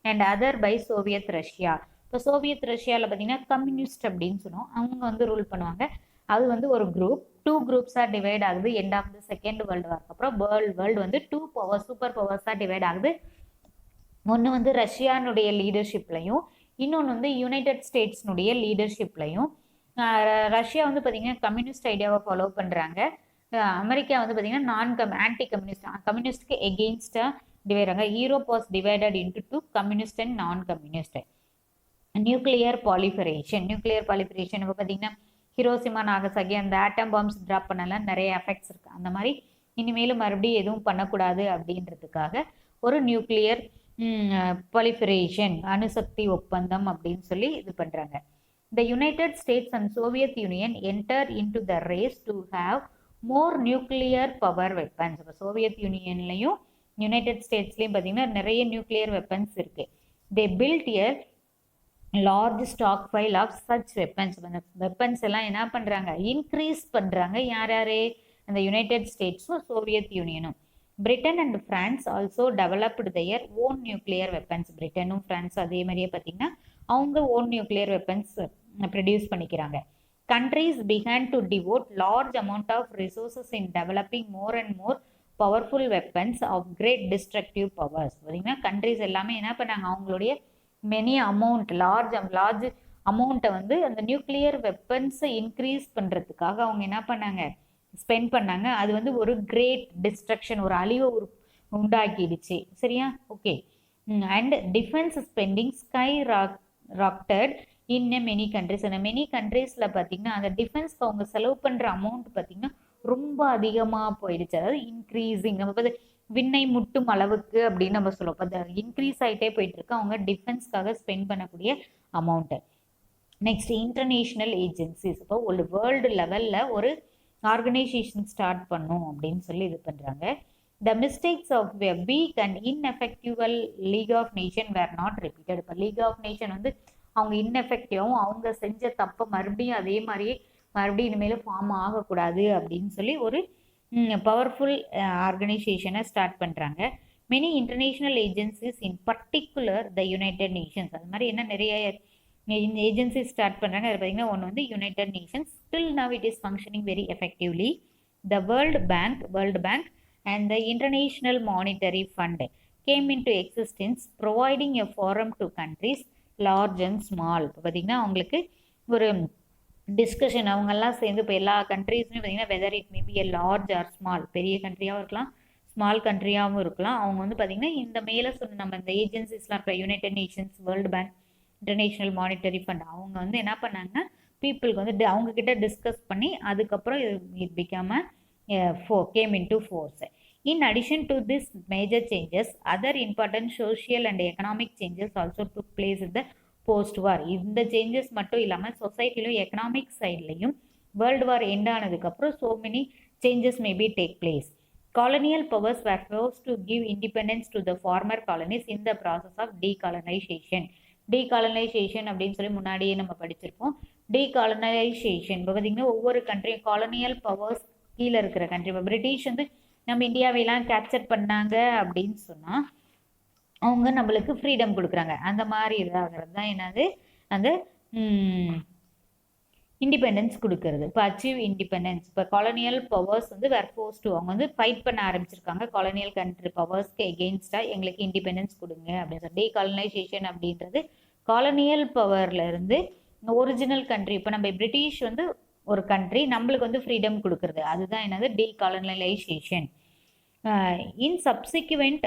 and other by Soviet Russia. இப்போ Soviet ரஷ்யாவில் பார்த்தீங்கன்னா communist அப்படின்னு சொன்னோம், அவங்க வந்து ரூல் பண்ணுவாங்க. அது வந்து ஒரு குரூப், 2 குரூப்ஸாக டிவைட் ஆகுது. End of the second world வார்க்கு அப்புறம் வேர்ல்டு வந்து 2 சூப்பர் பவர்ஸாக டிவைட் ஆகுது. ஒன்று வந்து ரஷ்யானுடைய லீடர்ஷிப்லையும், இன்னொன்று வந்து யுனைடெட் ஸ்டேட்ஸ்னுடைய லீடர்ஷிப்லையும். ரஷ்யா வந்து பார்த்தீங்கன்னா கம்யூனிஸ்ட் ஐடியாவை ஃபாலோ பண்ணுறாங்க. அமெரிக்கா வந்து பார்த்தீங்கன்னா ஆன்டி கம்யூனிஸ்ட்க்கு எகெயின்ஸ்டாக டிவைட் ஆங்க. Europe was divided into 2 communist and நான் கம்யூனிஸ்ட். நியூக்ளியர் பாலிஃபரேஷன் இப்போ பார்த்தீங்கன்னா ஹிரோஷிமா நாகசாகி அந்த ஆட்டம் பாம்ஸ் ட்ராப் பண்ணலாம் நிறைய எஃபெக்ட்ஸ் இருக்குது. அந்த மாதிரி இனிமேலும் மறுபடியும் எதுவும் பண்ணக்கூடாது அப்படின்றதுக்காக ஒரு நியூக்ளியர் பாலிஃபரேஷன் அணுசக்தி ஒப்பந்தம் அப்படின்னு சொல்லி இது பண்ணுறாங்க. The United States and Soviet Union enter into the race to have more nuclear power weapons. இப்போ சோவியத் யூனியன்லையும் யுனைடெட் ஸ்டேட்ஸ்லையும் பார்த்தீங்கன்னா நிறைய நியூக்ளியர் வெப்பன்ஸ் இருக்குது. They built a large stockpile of such weapons. அந்த வெப்பன்ஸ் எல்லாம் என்ன பண்ணுறாங்க, இன்க்ரீஸ் பண்ணுறாங்க. யார் அந்த யுனைடெட் ஸ்டேட்ஸும் சோவியத் யூனியனும். Britain and France also developed their own nuclear weapons. பிரிட்டனும் ஃப்ரான்ஸும் அதே மாதிரியே பார்த்தீங்கன்னா அவங்க ஓன் நியூக்ளியர் வெப்பன்ஸ் ப்ரொடியூஸ் பண்ணிக்கிறாங்க. Countries began to devote large amount of resources in developing more and more powerful weapons of great destructive powers. பார்த்தீங்கன்னா countries எல்லாமே என்ன பண்ணாங்க, அவங்களுடைய மெனி அமௌண்ட் லார்ஜ் அமௌண்ட்டை வந்து அந்த நியூக்ளியர் வெப்பன்ஸை இன்க்ரீஸ் பண்ணுறதுக்காக அவங்க என்ன பண்ணாங்க, ஸ்பெண்ட் பண்ணாங்க. அது வந்து ஒரு கிரேட் டிஸ்ட்ரக்ஷன், ஒரு அழிவை உண்டாக்கிடுச்சு. சரியா? Okay. And defence spending skyrocketed in many countries. அந்த மெனி கண்ட்ரீஸில் பார்த்தீங்கன்னா அந்த டிஃபென்ஸ்க்கு அவங்க செலவு பண்ணுற அமௌண்ட் பார்த்தீங்கன்னா ரொம்ப அதிகமாக போயிடுச்சு. அதாவது இன்க்ரீஸிங், நம்ம பார்த்து விண்ணை முட்டும் அளவுக்கு அப்படின்னு நம்ம சொல்லுவோம். இப்போ இன்க்ரீஸ் ஆகிட்டே போயிட்டு இருக்கு அவங்க டிஃபென்ஸ்க்காக ஸ்பெண்ட் பண்ணக்கூடிய அமௌண்ட்டு. Next international agencies. இப்போ ஒரு வேர்ல்டு லெவலில் ஒரு ஆர்கனைசேஷன் ஸ்டார்ட் பண்ணும் அப்படின்னு சொல்லி இது பண்ணுறாங்க. The mistakes of weak and ineffectual league of nation were not repeated. இப்போ லீக் ஆஃப் நேஷன் வந்து அவங்க இன்எஃபெக்டிவாகவும் அவங்க செஞ்ச தப்பை மறுபடியும் அதே மாதிரியே மறுபடியும் இனிமேல் ஃபார்ம் ஆகக்கூடாது அப்படின்னு சொல்லி ஒரு பவர்ஃபுல் ஆர்கனைசேஷனை ஸ்டார்ட் பண்ணுறாங்க. Many international agencies in particular the United Nations. அது மாதிரி என்ன நிறைய ஏஜென்சிஸ் ஸ்டார்ட் பண்ணுறாங்க. அது பார்த்தீங்கன்னா ஒன்று வந்து United Nations, still now it is functioning very effectively. The World Bank and the International Monetary Fund came in to existence providing a forum to countries large and small. இப்போ பார்த்தீங்கன்னா அவங்களுக்கு ஒரு discussion அவங்கெல்லாம் சேர்ந்து இப்போ எல்லா கண்ட்ரீஸுமே பார்த்தீங்கன்னா whether it may be a large or small, பெரிய கண்ட்ரியாகவும் இருக்கலாம் ஸ்மால் கண்ட்ரியாகவும் இருக்கலாம். அவங்க வந்து பார்த்திங்கன்னா இந்த மேலே சொன்ன நம்ம இந்த ஏஜென்சிஸ்லாம் இருக்கிற United Nations, world bank, international Monetary fund அவங்க வந்து என்ன பண்ணாங்கன்னா பீப்புளுக்கு வந்து அவங்கக்கிட்ட டிஸ்கஸ் பண்ணி அதுக்கப்புறம் it become came in to force. In addition to this major changes other important social and economic changes also took place in the post war. இந்த சேஞ்சஸ் மட்டும் இல்லாமல் சொசைட்டிலையும் எக்கனாமிக் சைட்லையும் வேர்ல்டு வார் எண்ட் ஆனதுக்கப்புறம் so many changes maybe take place. Colonial powers were forced to give independence to the former colonies in the process of decolonization. Decolonization அப்படின்னு சொல்லி முன்னாடியே நம்ம படிச்சிருப்போம். டீகாலனைசேஷன் இப்போ பார்த்தீங்கன்னா ஒவ்வொரு கண்ட்ரியும் காலனியல் பவர்ஸ் கீழே இருக்கிற கண்ட்ரி, இப்போ பிரிட்டிஷ் வந்து நம்ம இந்தியாவையெல்லாம் கேப்சர் பண்ணாங்க அப்படின்னு சொன்னால் அவங்க நம்மளுக்கு ஃப்ரீடம் கொடுக்குறாங்க. அந்த மாதிரி இதாகிறது தான் என்னது அந்த இண்டிபெண்டன்ஸ் கொடுக்கறது. இப்போ அச்சீவ் இண்டிபெண்டன்ஸ். இப்போ காலனியல் பவர்ஸ் வந்து வேர் ஃபோர்ஸ் டு அவங்க வந்து ஃபைட் பண்ண ஆரம்பிச்சிருக்காங்க காலனியல் கண்ட்ரி பவர்ஸ்க்கு எகெயின்ஸ்டாக எங்களுக்கு இண்டிபெண்டன்ஸ் கொடுங்க அப்படின்னு சொல்லி. டீகாலனைசேஷன் அப்படின்றது காலனியல் பவர்ல இருந்து ஒரிஜினல் கண்ட்ரி, இப்போ நம்ம பிரிட்டிஷ் வந்து ஒரு கண்ட்ரி நம்மளுக்கு வந்து ஃப்ரீடம் கொடுக்குறது, அதுதான் என்னது decolonisation. In subsequent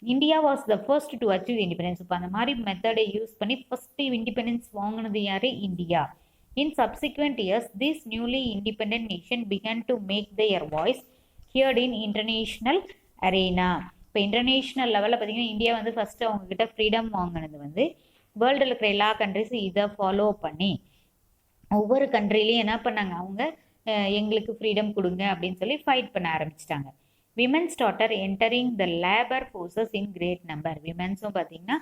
India was the first to achieve independence. இப்போ அந்த மாதிரி மெத்தடை யூஸ் பண்ணி ஃபர்ஸ்ட் இண்டிபெண்டன்ஸ் வாங்கினது யாரு? India. In subsequent years, this newly independent nation began to make their voice heard in international arena. இப்போ இன்டர்நேஷ்னல் லெவலில் பார்த்தீங்கன்னா இந்தியா வந்து ஃபஸ்ட்டு அவங்கக்கிட்ட ஃப்ரீடம் வாங்கினது வந்து வேர்ல்டில் இருக்கிற எல்லா கண்ட்ரிஸும் இதை ஃபாலோ பண்ணி ஒவ்வொரு கண்ட்ரிலையும் என்ன பண்ணாங்க, அவங்க எங்களுக்கு ஃப்ரீடம் கொடுங்க அப்படின்னு சொல்லி ஃபைட் பண்ண ஆரம்பிச்சிட்டாங்க. Women started entering the labour forces in great number. விமென்ஸும் பார்த்தீங்கன்னா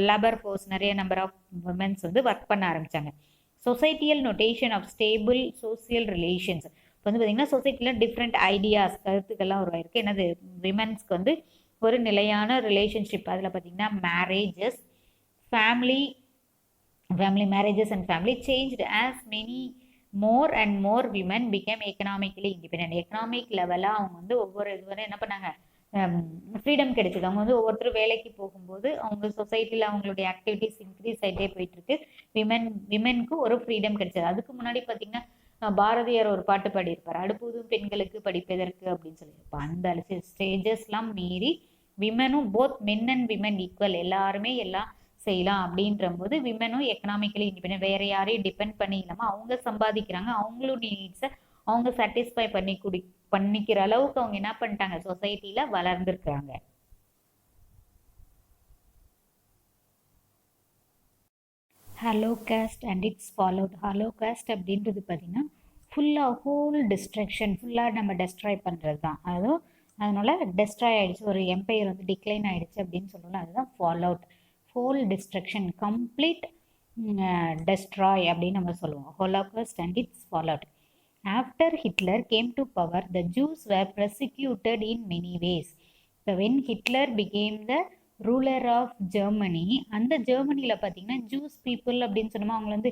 லேபர் ஃபோர்ஸ் நிறைய நம்பர் ஆஃப் விமென்ஸ் வந்து ஒர்க் பண்ண ஆரம்பித்தாங்க. Societal notation of stable social relations. இப்போ வந்து பார்த்திங்கன்னா சொசைட்டியில் டிஃப்ரெண்ட் ஐடியாஸ் கருத்துக்கள்லாம் உருவாயிருக்கு. என்னது விமென்ஸ்க்கு வந்து ஒரு நிலையான ரிலேஷன்ஷிப், அதில் பார்த்திங்கன்னா marriages, family marriages and family changed as many more and more women became economically independent. Economic லெவலாக அவங்க வந்து ஒவ்வொரு இதுவரை என்ன பண்ணாங்க, ஃப்ரீடம் கிடைச்சிது. அவங்க வந்து ஒவ்வொருத்தரும் வேலைக்கு போகும்போது அவங்க சொசைட்டியில் அவங்களுடைய ஆக்டிவிட்டிஸ் இன்க்ரீஸ் ஆகிட்டே போயிட்டுருக்கு. விமெனுக்கு ஒரு ஃப்ரீடம் கிடைச்சது. அதுக்கு முன்னாடி பார்த்திங்கன்னா பாரதியார் ஒரு பாட்டு பாடியிருப்பார், அடுப்பூதும் பெண்களுக்கு படிப்பதற்கு அப்படின்னு சொல்லியிருப்பார். அந்த ஸ்டேஜஸ்லாம் மீறி விமெனும் both men and women equal, எல்லாருமே எல்லாம் செய்யலாம் அப்படின்ற போது விமெனும் எக்கனாமிக்கலி இண்டிபெண்டன்ட், வேற யாரையும் டிபெண்ட் பண்ணி இல்லாமல் அவங்க சம்பாதிக்கிறாங்க, அவங்களுடைய நீட்ஸை அவங்க சாட்டிஸ்ஃபை பண்ணிக்கிற அளவுக்கு அவங்க என்ன பண்ணிட்டாங்க, சொசைட்டியில் வளர்ந்துருக்குறாங்க. Holocaust and its followed. Holocaust அப்படின்றது பார்த்திங்கன்னா ஃபுல்லாக ஹோல் டிஸ்ட்ரக்ஷன், ஃபுல்லாக நம்ம டெஸ்ட்ராய் பண்ணுறது தான். அதுவும் அதனால் டெஸ்ட்ராய் ஆகிடுச்சு, ஒரு எம்பையர் வந்து டிக்ளைன் ஆகிடுச்சு அப்படின்னு சொல்லலாம். அதுதான் fall out, whole destruction, complete destroy அப்படின்னு நம்ம சொல்லுவோம். Holocaust and it's fall out. After Hitler came to power, the Jews were persecuted in many ways. So when Hitler became the ruler of Germany, அந்த ஜெர்மனியில் பார்த்தீங்கன்னா juice people அப்படின்னு சொன்னோமா அவங்கள வந்து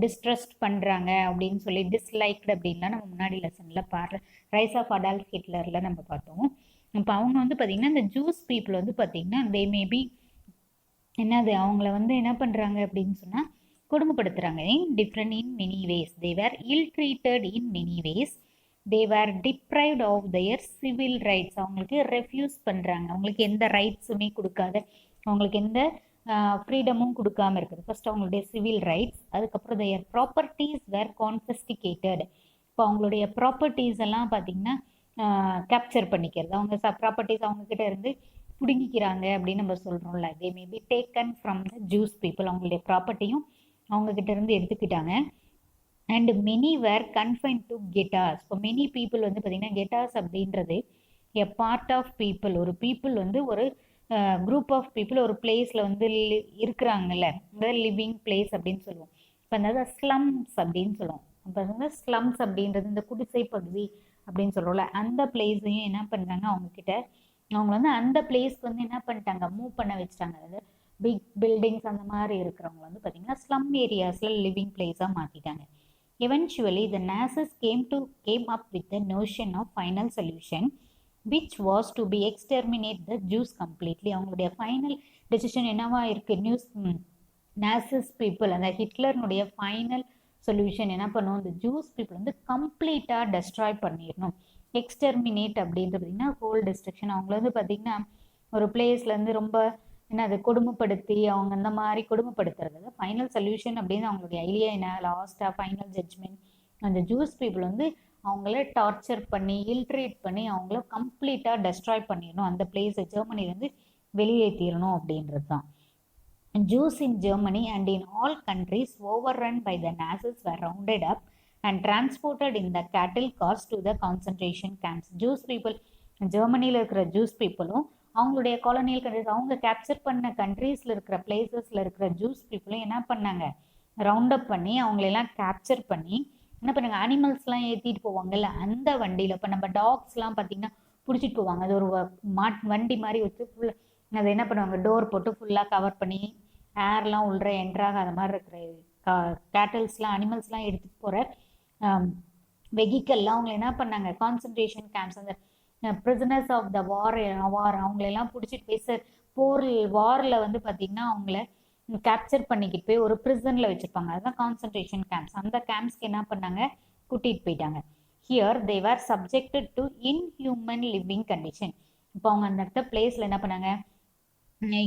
டிஸ்ட்ரஸ்ட் பண்ணுறாங்க அப்படின்னு சொல்லி டிஸ்லைக்டு அப்படின்லாம் நம்ம முன்னாடி லெசனில் ரைஸ் ஆஃப் அடால்ஃப் ஹிட்லரில் நம்ம பார்த்தோம். இப்போ அவங்க வந்து பார்த்திங்கன்னா இந்த ஜூஸ் பீப்புள் வந்து பார்த்திங்கன்னா தே மேபி என்னது அவங்கள வந்து என்ன பண்ணுறாங்க அப்படின்னு சொன்னால் கொடுமைப்படுத்துகிறாங்க. In many ways they were ill treated in many ways they were deprived of their civil rights. அவங்களுக்கு ரெஃப்யூஸ் பண்ணுறாங்க, அவங்களுக்கு எந்த ரைட்ஸுமே கொடுக்காத, அவங்களுக்கு எந்த ஃப்ரீடமும் கொடுக்காம இருக்குது. ஃபர்ஸ்ட் அவங்களுடைய சிவில் ரைட்ஸ், அதுக்கப்புறம் தயர் ப்ராப்பர்ட்டிஸ் வேர் கான்ஃபிஸ்டிகேட்டட். இப்போ அவங்களுடைய ப்ராப்பர்ட்டிஸ் எல்லாம் பார்த்திங்கன்னா கேப்சர் பண்ணிக்கிறது, அவங்க ப்ராப்பர்ட்டிஸ் அவங்கக்கிட்ட இருந்து பிடுங்கிக்கிறாங்க அப்படின்னு நம்ம சொல்கிறோம்ல. They may be taken from the Jews people, அவங்களுடைய ப்ராப்பர்ட்டியும் அவங்கக்கிட்ட இருந்து எடுத்துக்கிட்டாங்க. And many were confined to ghettos. இப்போ மெனி பீப்புள் வந்து பார்த்திங்கன்னா கெட்டாஸ் அப்படின்றது எ பார்ட் ஆஃப் பீப்புள், ஒரு பீப்புள் வந்து ஒரு குரூப் ஆஃப் பீப்புள் ஒரு பிளேஸில் வந்து இருக்கிறாங்கல்ல, அதாவது லிவிங் பிளேஸ் அப்படின்னு சொல்லுவோம். இப்போ அந்த ஸ்லம்ஸ் அப்படின்னு சொல்லுவோம். இப்போ வந்து ஸ்லம்ஸ் அப்படின்றது இந்த குடிசை பகுதி அப்படின்னு சொல்கிறோம்ல, அந்த பிளேஸையும் என்ன பண்ணுறாங்க அவங்கக்கிட்ட, அவங்க வந்து அந்த பிளேஸ்க்கு வந்து என்ன பண்ணிட்டாங்க, மூவ் பண்ண வச்சுட்டாங்க. அதாவது பிக் பில்டிங்ஸ் அந்த மாதிரி இருக்கிறவங்க வந்து பார்த்திங்கன்னா ஸ்லம் ஏரியாஸில் லிவிங் பிளேஸாக மாற்றிட்டாங்க. Eventually, the Nazis came up with the notion of final solution, which was to be exterminate the Jews completely. அவங்களுடைய ஃபைனல் டெசிஷன் என்னவா இருக்குது, நாசிஸ் பீப்புள், அந்த ஹிட்லர்னுடைய ஃபைனல் சொல்யூஷன் என்ன பண்ணுவோம், இந்த ஜூஸ் பீப்புள் வந்து கம்ப்ளீட்டாக டெஸ்ட்ராய் பண்ணிடணும். எக்ஸ்டெர்மினேட் அப்படின்றது பார்த்திங்கன்னா ஹோல் டிஸ்ட்ரக்ஷன். அவங்கள வந்து பார்த்திங்கன்னா ஒரு பிளேஸ்லேருந்து ரொம்ப அது கொடுமைப்படுத்தி அவங்க அந்த மாதிரி கொடுமைப்படுத்துறது ஃபைனல் சொல்யூஷன் அப்படின்னு அவங்களுடைய ஐடியா என்ன, லாஸ்ட்டாக ஃபைனல் ஜட்ஜ்மெண்ட் அந்த ஜூஸ் பீப்புள் வந்து அவங்கள டார்ச்சர் பண்ணி இல்ட்ரேட் பண்ணி அவங்கள கம்ப்ளீட்டாக டெஸ்ட்ராய் பண்ணிடணும், அந்த பிளேஸை ஜெர்மனிலேருந்து வெளியேற்றிடணும் அப்படின்றது தான். Jews in Germany and in all countries overrun by the Nazis were rounded up and transported in the cattle cars to the concentration camps. Jews people, ஜெர்மனியில் இருக்கிற ஜூஸ் பீப்புளும் அவங்களுடைய காலனியல் கண்ட்ரிஸ், அவங்க கேப்சர் பண்ண கண்ட்ரீஸில் இருக்கிற பிளேசஸில் இருக்கிற ஜூஸ் பீப்புளும் என்ன பண்ணாங்க, ரவுண்ட் அப் பண்ணி அவங்களெல்லாம் கேப்சர் பண்ணி என்ன பண்ணாங்க, அனிமல்ஸ்லாம் ஏற்றிட்டு போவாங்கல்ல அந்த வண்டியில். இப்போ நம்ம டாக்ஸ்லாம் பார்த்திங்கன்னா பிடிச்சிட்டு போவாங்க, அது ஒரு வண்டி மாதிரி வச்சு ஃபுல் அதை என்ன பண்ணுவாங்க, டோர் போட்டு ஃபுல்லாக கவர் பண்ணி ஏர்லாம் உள்ள என்ட்ராகாத மாதிரி இருக்கிற கேட்டல்ஸ்லாம் அனிமல்ஸ்லாம் எடுத்துகிட்டு போகிற வெஹிக்கல்லாம் அவங்களை என்ன பண்ணாங்க, கான்சன்ட்ரேஷன் கேம்ப்ஸ், அந்த பிரிசனர்ஸ் ஆஃப் த வார் அவங்களெல்லாம் பிடிச்சிட்டு போய் வாரில் வந்து பார்த்திங்கன்னா அவங்கள கேப்சர் பண்ணிக்கிட்டு போய் ஒரு ப்ரிசனில் வச்சுருப்பாங்க, அதுதான் கான்சன்ட்ரேஷன் கேம்ப்ஸ். அந்த கேம்ப்ஸ்க்கு என்ன பண்ணாங்க, கூட்டிகிட்டு போயிட்டாங்க. Here they are subjected to inhuman living condition. இப்போ அவங்க அந்த இடத்த பிளேஸில் என்ன பண்ணாங்க,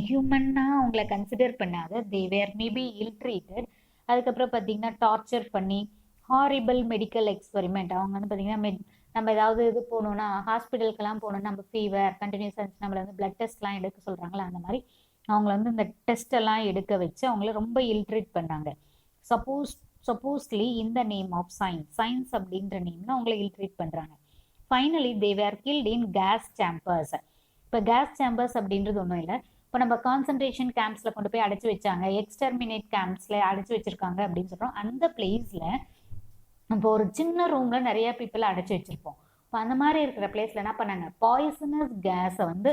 ஹியூமன்னா அவங்கள கன்சிடர் பண்ணாத, தே வேர் மேபி இல் ட்ரீட்டட். அதுக்கப்புறம் பார்த்திங்கன்னா டார்ச்சர் பண்ணி ஹாரிபிள் மெடிக்கல் எக்ஸ்பெரிமெண்ட். அவங்க வந்து பார்த்திங்கன்னா நம்ம ஏதாவது இது போகணுன்னா ஹாஸ்பிட்டலுக்கெல்லாம் போகணுன்னா நம்ம ஃபீவர் கண்டினியூஸ் ஆச்சு நம்மளை வந்து பிளட் டெஸ்ட்லாம் எடுக்க சொல்கிறாங்களா, அந்த மாதிரி அவங்கள வந்து இந்த டெஸ்ட்டெல்லாம் எடுக்க வச்சு அவங்கள ரொம்ப இல்ட்ரீட் பண்ணாங்க. Supposedly in the name of science அப்படின்ற நேமில் அவங்கள இல்ட்ரீட் பண்ணுறாங்க. Finally they were killed in gas chambers. இப்போ கேஸ் சேம்பர்ஸ் அப்படின்றது ஒன்றும் இல்லை, இப்போ நம்ம கான்சன்ட்ரேஷன் கேம்ப்ஸில் கொண்டு போய் அடைச்சி வச்சாங்க, எக்ஸ்டர்மினேட் கேம்ப்ஸில் அடைச்சி வச்சுருக்காங்க அப்படின்னு சொல்கிறோம். அந்த பிளேஸில் இப்போ ஒரு சின்ன ரூமில் நிறைய பீப்புளை அடைச்சி வச்சுருப்போம். இப்போ அந்த மாதிரி இருக்கிற பிளேஸில் என்ன பண்ணாங்க, பாய்சனஸ் கேஸை வந்து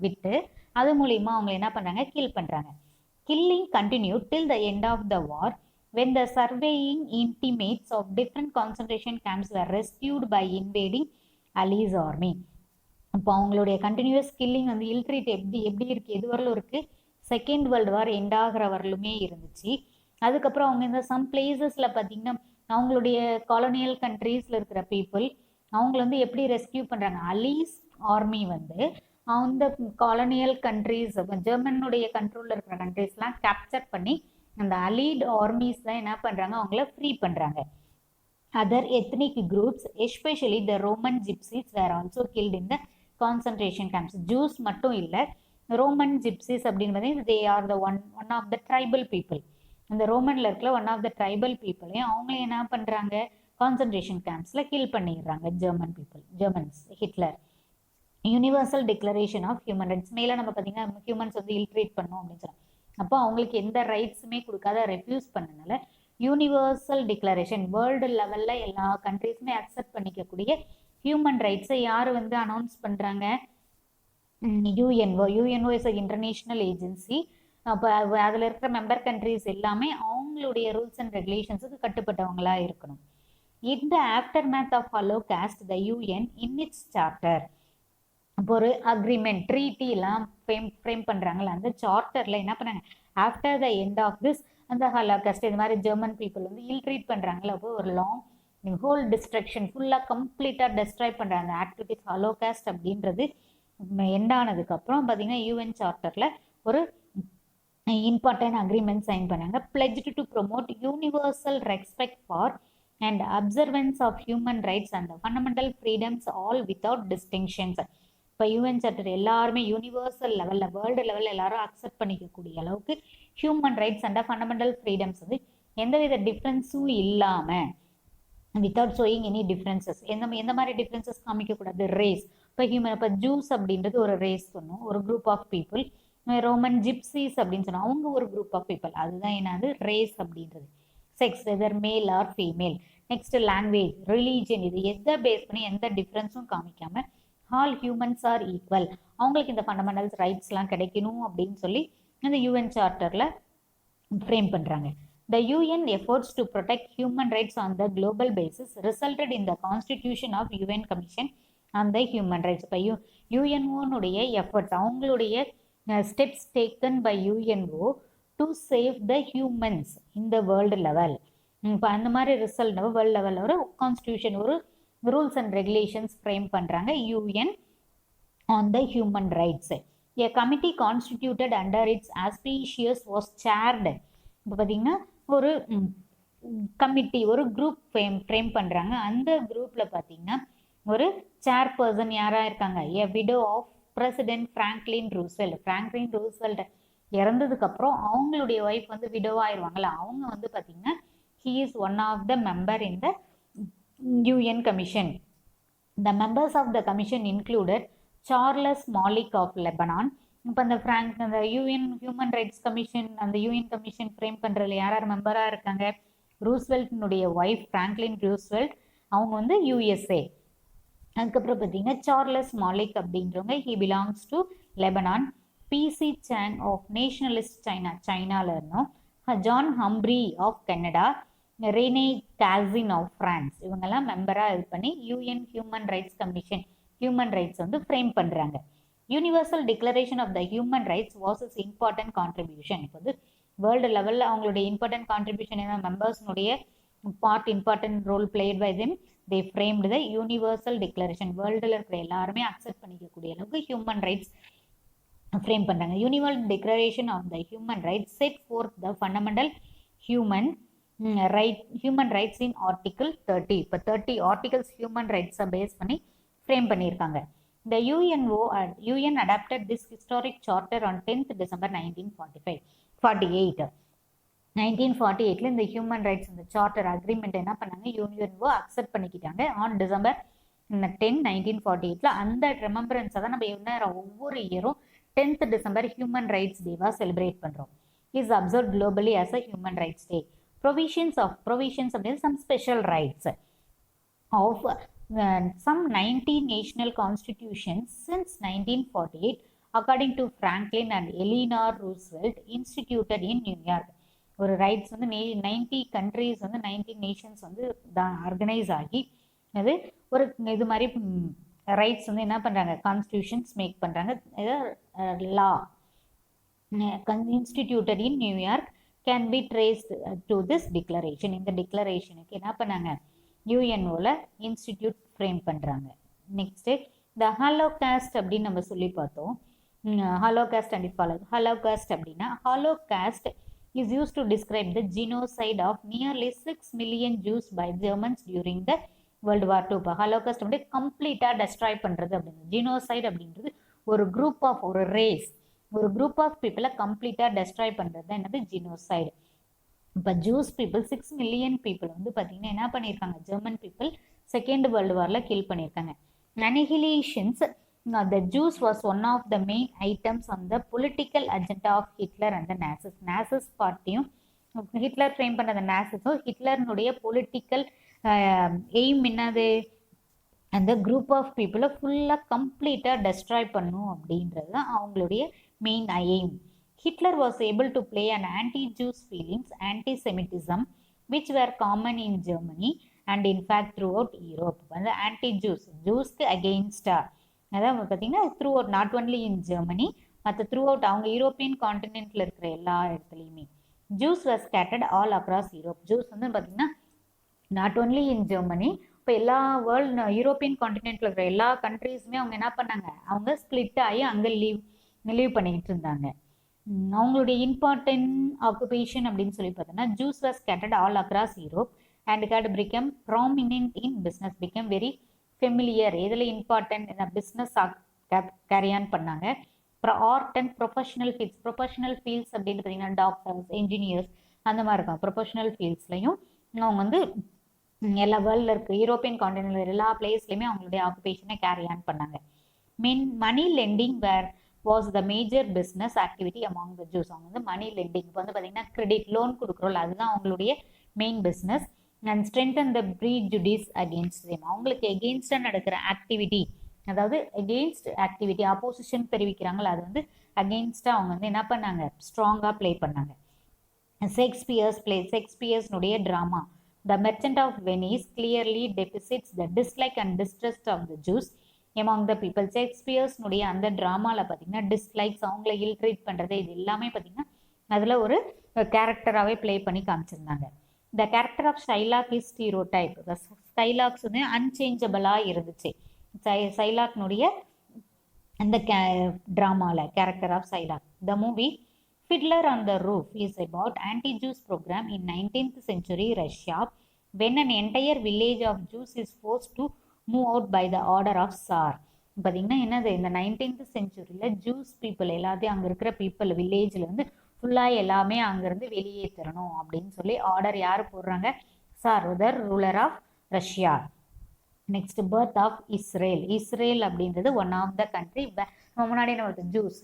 விட்டு அது மூலிமா அவங்க என்ன பண்ணுறாங்க, கில் பண்ணுறாங்க. Killing continue till the end of the war when the surveying intimates of different concentration camps were rescued by invading Ali's army. இப்போ அவங்களுடைய கண்டினியூஸ் கில்லிங் வந்து இல்ட்ரீட் எப்படி இருக்குது, எது வரலும் இருக்குது, செகண்ட் வேர்ல்டு வார் எண்ட் ஆகிற வரலுமே இருந்துச்சு. அதுக்கப்புறம் அவங்க இந்த சம் பிளேசஸில் பார்த்திங்கன்னா அவங்களுடைய காலனியல் கண்ட்ரீஸில் இருக்கிற பீப்புள் அவங்கள வந்து எப்படி ரெஸ்கியூ பண்ணுறாங்க, அலீஸ் ஆர்மி வந்து அந்த காலனியல் கண்ட்ரீஸ் ஜெர்மனுடைய கண்ட்ரோலில் இருக்கிற கண்ட்ரீஸ்லாம் கேப்சர் பண்ணி அந்த அலீட் ஆர்மிஸ் தான் என்ன பண்ணுறாங்க, அவங்கள ஃப்ரீ பண்ணுறாங்க. Other ethnic groups especially the Roman Gypsies were also killed in the concentration camps. Jews மட்டும் இல்லை, ரோமன் ஜிப்சிஸ் அப்படின்னு they are the one of the tribal people. அந்த ரோமனில் இருக்கிற ஒன் ஆஃப் த ட்ரைபல் பீப்புளையும் அவங்களே என்ன பண்ணுறாங்க, கான்சன்ட்ரேஷன் கேம்ப்ஸில் கில் பண்ணிடுறாங்க Germans Hitler. Universal declaration of Human Rights, மேலே நம்ம பார்த்திங்கன்னா ஹியூமன்ஸ் வந்து இல்ட்ரீட் பண்ணோம் அப்படின்னு சொல்கிறாங்க. அப்போ அவங்களுக்கு எந்த ரைட்ஸுமே கொடுக்காத ரெஃப்யூஸ் பண்ணனால யூனிவர்சல் டிக்ளரேஷன், வேர்ல்டு லெவலில் எல்லா கண்ட்ரீஸுமே அக்செப்ட் பண்ணிக்கக்கூடிய ஹியூமன் ரைட்ஸை யார் வந்து அனௌன்ஸ் பண்ணுறாங்க, UNO is a international agency. அப்போ அதில் இருக்கிற மெம்பர் கண்ட்ரீஸ் எல்லாமே அவங்கள அவங்களுடைய ரூல்ஸ் அண்ட் ரெகுலேஷன்ஸுக்கு கட்டுப்பட்டவங்களா இருக்கணும். In the aftermath of Holocaust, the UN in its charter, இப்போ ஒரு அக்ரிமெண்ட் ட்ரீட்டிலாம் ஃப்ரேம் பண்ணுறாங்கல்ல, அந்த சார்ட்டரில் என்ன பண்ணாங்க, after the end of this அந்த ஹாலோகாஸ்ட் இது மாதிரி ஜெர்மன் பீப்புள் வந்து இல் ட்ரீட் பண்ணுறாங்களா, அப்போ ஒரு லாங் ஹோல் டிஸ்ட்ரக்ஷன் ஃபுல்லாக கம்ப்ளீட்டாக டெஸ்ட்ராய் பண்ணுறாங்க ஆக்டிவிட்டிஸ் ஹாலோகாஸ்ட் அப்படின்றது எண்ட் ஆனதுக்கப்புறம் பார்த்தீங்கன்னா யூஎன் சார்ட்டரில் ஒரு இம்பார்ட்டன்ட் அக்ரிமெண்ட் சைன் பண்ணாங்க. pledged to promote universal respect for and observance of human rights and the fundamental freedoms all without distinctions. இப்போ யூஎன் சார்ட்டர் எல்லாருமே யூனிவர்சல் லெவலில் வேர்ல்டு லெவலில் எல்லாரும் அக்செப்ட் பண்ணிக்கக்கூடிய அளவுக்கு human rights and fundamental freedoms வந்து எந்தவித டிஃப்ரென்ஸும் இல்லாமல் வித்தவுட் ஷோயிங் எனி டிஃப்ரென்சஸ் எந்த மாதிரி டிஃப்ரென்சஸ் காமிக்கக்கூடாது. ரேஸ் இப்போ ஜூஸ் அப்படின்றது ஒரு ரேஸ் சொன்னோம், ஒரு group of people. Roman Gypsies அப்படின்னு சொன்னோம், அவங்க ஒரு குரூப் ஆஃப் பீப்புள், அதுதான் என்னது ரேஸ் அப்படின்றது. Sex whether male or female. Next language, religion, இது எதை பேஸ் பண்ணி எந்த டிஃப்ரென்ஸும் காமிக்காம ஆல் ஹியூமன்ஸ் ஆர் ஈக்குவல், அவங்களுக்கு இந்த ஃபண்டமெண்டல்ஸ் ரைட்ஸ்லாம் கிடைக்கணும் அப்படின்னு சொல்லி இந்த யூஎன் சார்ட்டரில் ஃப்ரேம் பண்ணுறாங்க. The UN efforts to protect human rights on the global basis resulted in the constitution of UN Commission on the Human Rights. இப்போ யுஎன்ஓனுடைய எஃபர்ட்ஸ், அவங்களுடைய steps taken by UNO to save the humans in the world level. இப்போ அந்த மாதிரி result world லெவலில் ஒரு constitution, ஒரு rules and regulations frame பண்ணுறாங்க UN on the human rights. A committee constituted under its auspices was chaired. இப்போ பார்த்தீங்கன்னா ஒரு கமிட்டி, ஒரு குரூப் ஃப்ரேம் பண்ணுறாங்க. அந்த குரூப்பில் பார்த்தீங்கன்னா ஒரு சேர்பர்சன் யாராக இருக்காங்க, a widow of President Franklin Roosevelt. Franklin Roosevelt இறந்ததுக்கப்புறம் அவங்களுடைய ஒய்ஃப் வந்து விடோவாயிருவாங்கள்ல, அவங்க வந்து பார்த்தீங்கன்னா he is one of the member in the UN Commission. The members of the commission included Charles Malik of Lebanon. இப்போ அந்த யூஎன் ஹியூமன் ரைட்ஸ் கமிஷன், அந்த UN commission frame பண்ணுறதுல யார் மெம்பராக இருக்காங்க, ரூஸ்வெல்ட்னுடைய ஒய்ஃப் ஃப்ராங்க்லின் ரூஸ்வெல்ட், அவங்க வந்து யூஎஸ்ஏ. அதுக்கப்புறம் பார்த்தீங்கன்னா சார்லஸ் மாலிக் அப்படின்றவங்க he belongs to Lebanon. P C Chang of nationalist சைனாவில் இருந்தோம். John Humphrey of Canada. Rene Cassin of France, இவங்கெல்லாம் மெம்பராக இது பண்ணி UN human rights commission human rights வந்து ஃப்ரேம் பண்ணுறாங்க. Universal declaration of the human rights was is important contribution. இப்போ வந்து வேர்ல்டு லெவலில் அவங்களுடைய இம்பார்ட்டன்ட் கான்ட்ரிபியூஷன் என்ன, மெம்பர்ஸ்னுடைய important role played by them. They framed the universal declaration. வேர்ல்டில் இருக்கிற எல்லாருமே அக்செப்ட் பண்ணிக்கக்கூடிய அளவுக்கு ஹியூமன் ரைட்ஸ் ஃப்ரேம் பண்ணுறாங்க. Universal declaration of the human rights set forth the fundamental human rights in article 30. இப்போ 30 ஆர்டிகல்ஸ் ஹியூமன் ரைட்ஸை பேஸ் பண்ணி frame பண்ணியிருக்காங்க. The UN adopted this historic charter on 10th December 1948. 1948ல இந்த human rights இந்த charter agreement என்ன பண்ணாங்க, UNO accept பண்ணிக்கிட்டாங்க ஆன் டிசம்பர் 10, 1948ல. அந்த ரெமம்பரன்ஸை தான் நம்ம என்ன ஒவ்வொரு இயரும் 10th December ஹியூமன் ரைட்ஸ் டேவாக செலிப்ரேட் பண்ணுறோம். Is observe globally as a human rights day. Provisions அப்படின்னு some special rights of some 19 national constitutions since 1948 according to Franklin and Eleanor Roosevelt instituted in New York. ஒரு rights வந்து 90 countries வந்து 19 nations வந்து organise ஆகி அது ஒரு இது மாதிரி ரைட்ஸ் வந்து என்ன பண்ணுறாங்க, கான்ஸ்டியூஷன்ஸ் மேக் பண்ணுறாங்க. Law instituted in New York can be traced to this declaration. இந்த டிக்ளரேஷனுக்கு என்ன பண்ணாங்க, யூஎன்ஓவில் இன்ஸ்டிடியூட் ஃப்ரேம் பண்ணுறாங்க. நெக்ஸ்ட்டு இந்த ஹாலோகாஸ்ட் அப்படின்னு நம்ம சொல்லி பார்த்தோம். Holocaust and follow. ஹாலோகாஸ்ட் அப்படின்னா Holocaust is use to describe the genocide of nearly 6 million Jews by Germans during the world war 2. இப்போ ஹாலோகாஸ்ட் வந்து கம்ப்ளீட்டாக டெஸ்ட்ராய் பண்ணுறது அப்படின்னு. ஜினோசைட் அப்படின்றது ஒரு குரூப் ஆஃப் ஒரு ரேஸ், ஒரு குரூப் ஆஃப் பீப்புளை கம்ப்ளீட்டாக டெஸ்ட்ராய் பண்ணுறது தான் என்னது ஜினோசைடு. இப்போ ஜூஸ் பீப்புள் 6 million பீப்புள் வந்து பார்த்தீங்கன்னா என்ன பண்ணியிருக்காங்க, ஜெர்மன் பீப்புள் செகண்ட் வேர்ல்டு வாரில் கில் பண்ணியிருக்காங்க. Annihilations the Jews was one of the main items on the political agenda of Hitler and the Nazis பார்ட்டியும் ஹிட்லர் ஃப்ரேம் பண்ண அந்த நேசஸும் ஹிட்லர்னுடைய பொலிட்டிக்கல் எய்ம் என்னது, அந்த குரூப் ஆஃப் பீப்புளை ஃபுல்லாக கம்ப்ளீட்டாக டெஸ்ட்ராய் பண்ணும் அப்படின்றது தான் அவங்களுடைய main aim. Hitler was able to play an anti-Jews feelings, anti-Semitism, which were common in Germany and in fact throughout Europe. வந்து anti-Jews, Jewsக்கு against-ஆ, அதாவது பார்த்தீங்கன்னா through out, not only in Germany, மற்ற த்ரூ அவுட் அவங்க European காண்டினென்ட்ல இருக்கிற எல்லா இடத்துலையுமே. Juice was scattered all across Europe. Juice வந்து பார்த்தீங்கன்னா நாட் ஒன்லி இன் ஜெர்மனி, இப்போ எல்லா வேர்ல்டு யூரோப்பியன் காண்டினென்ட்ல இருக்கிற எல்லா கண்ட்ரீஸுமே அவங்க என்ன பண்ணாங்க, அவங்க ஸ்பிளிட் ஆகி அங்கே லீவ் பண்ணிக்கிட்டு இருந்தாங்க. அவங்களுடைய இம்பார்ட்டன்ட் ஆக்குபேஷன் அப்படின்னு சொல்லி பார்த்தோன்னா, Jews was scattered all across Europe and get become prominent in business, become very familiar. எதில் இம்பார்ட்டன்ட், இந்த பிஸ்னஸ் கேரி ஆன் பண்ணாங்க. அப்புறம் ஆர்ட் அண்ட் ப்ரொஃபஷனல் ஃபீல்ட்ஸ் அப்படின்னு பார்த்தீங்கன்னா டாக்டர்ஸ், இன்ஜினியர்ஸ் அந்த மாதிரி இருக்கும். ப்ரொஃபஷனல் ஃபீல்ட்ஸ்லையும் அவங்க வந்து எல்லா வேர்ல்டில் இருக்க யூரோப்பியன் காண்டினென்ட் எல்லா பிளேஸ்லையுமே அவங்களுடைய ஆக்குபேஷனை கேரி ஆன் பண்ணாங்க. Money lending was the major business activity among the Jews. அவங்க வந்து மணி லெண்டிங், இப்போ வந்து பார்த்தீங்கன்னா கிரெடிட் லோன் கொடுக்குறோம்ல, அதுதான் அவங்களுடைய main business. And strengthen the prejudice against them. அவங்களுக்கு எகெயின்ஸ்டாக நடக்கிற ஆக்டிவிட்டி, அதாவது எகெயின்ஸ்ட் ஆக்டிவிட்டி, ஆப்போசிஷன் தெரிவிக்கிறாங்களா, அது வந்து அகெயின்ஸ்டாக அவங்க வந்து என்ன பண்ணாங்க, ஸ்ட்ராங்காக ப்ளே பண்ணாங்க. ஷேக்ஸ்பியர்ஸ்னுடைய drama the merchant of Venice clearly depicts the dislike and distrust of the Jews among the people. ஷேக்ஸ்பியர்ஸ்னுடைய அந்த ட்ராமாவில் பார்த்தீங்கன்னா டிஸ்லைக்ஸ், அவங்கள இல்ட்ரீட் பண்ணுறது, இது எல்லாமே பார்த்தீங்கன்னா அதில் ஒரு கேரக்டராகவே ப்ளே பண்ணி காமிச்சிருந்தாங்க. The character of Shylock is stereotype. Shylocks வந்து அன்சேஞ்சபிளாக இருந்துச்சு. ஷைலாக்னுடைய அந்த ட்ராமாவில் character of Shylock. The movie Fiddler on the Roof is about anti-Jews program in 19th century Russia when an entire village of Jews is forced to move out by the order of Tsar. பார்த்தீங்கன்னா என்னது, இந்த 19th செஞ்சுரியில் juice people எல்லாத்தையும் அங்கே இருக்கிற people வில்லேஜில் வந்து ஃபுல்லாக எல்லாமே அங்கேருந்து வெளியேற்றணும் அப்படின்னு சொல்லி ஆர்டர் யார் போடுறாங்க, tsar, ruler of Russia. Next birth of Israel அப்படின்றது ஒன் ஆஃப் த கண்ட்ரி. முன்னாடி நம்ம Jews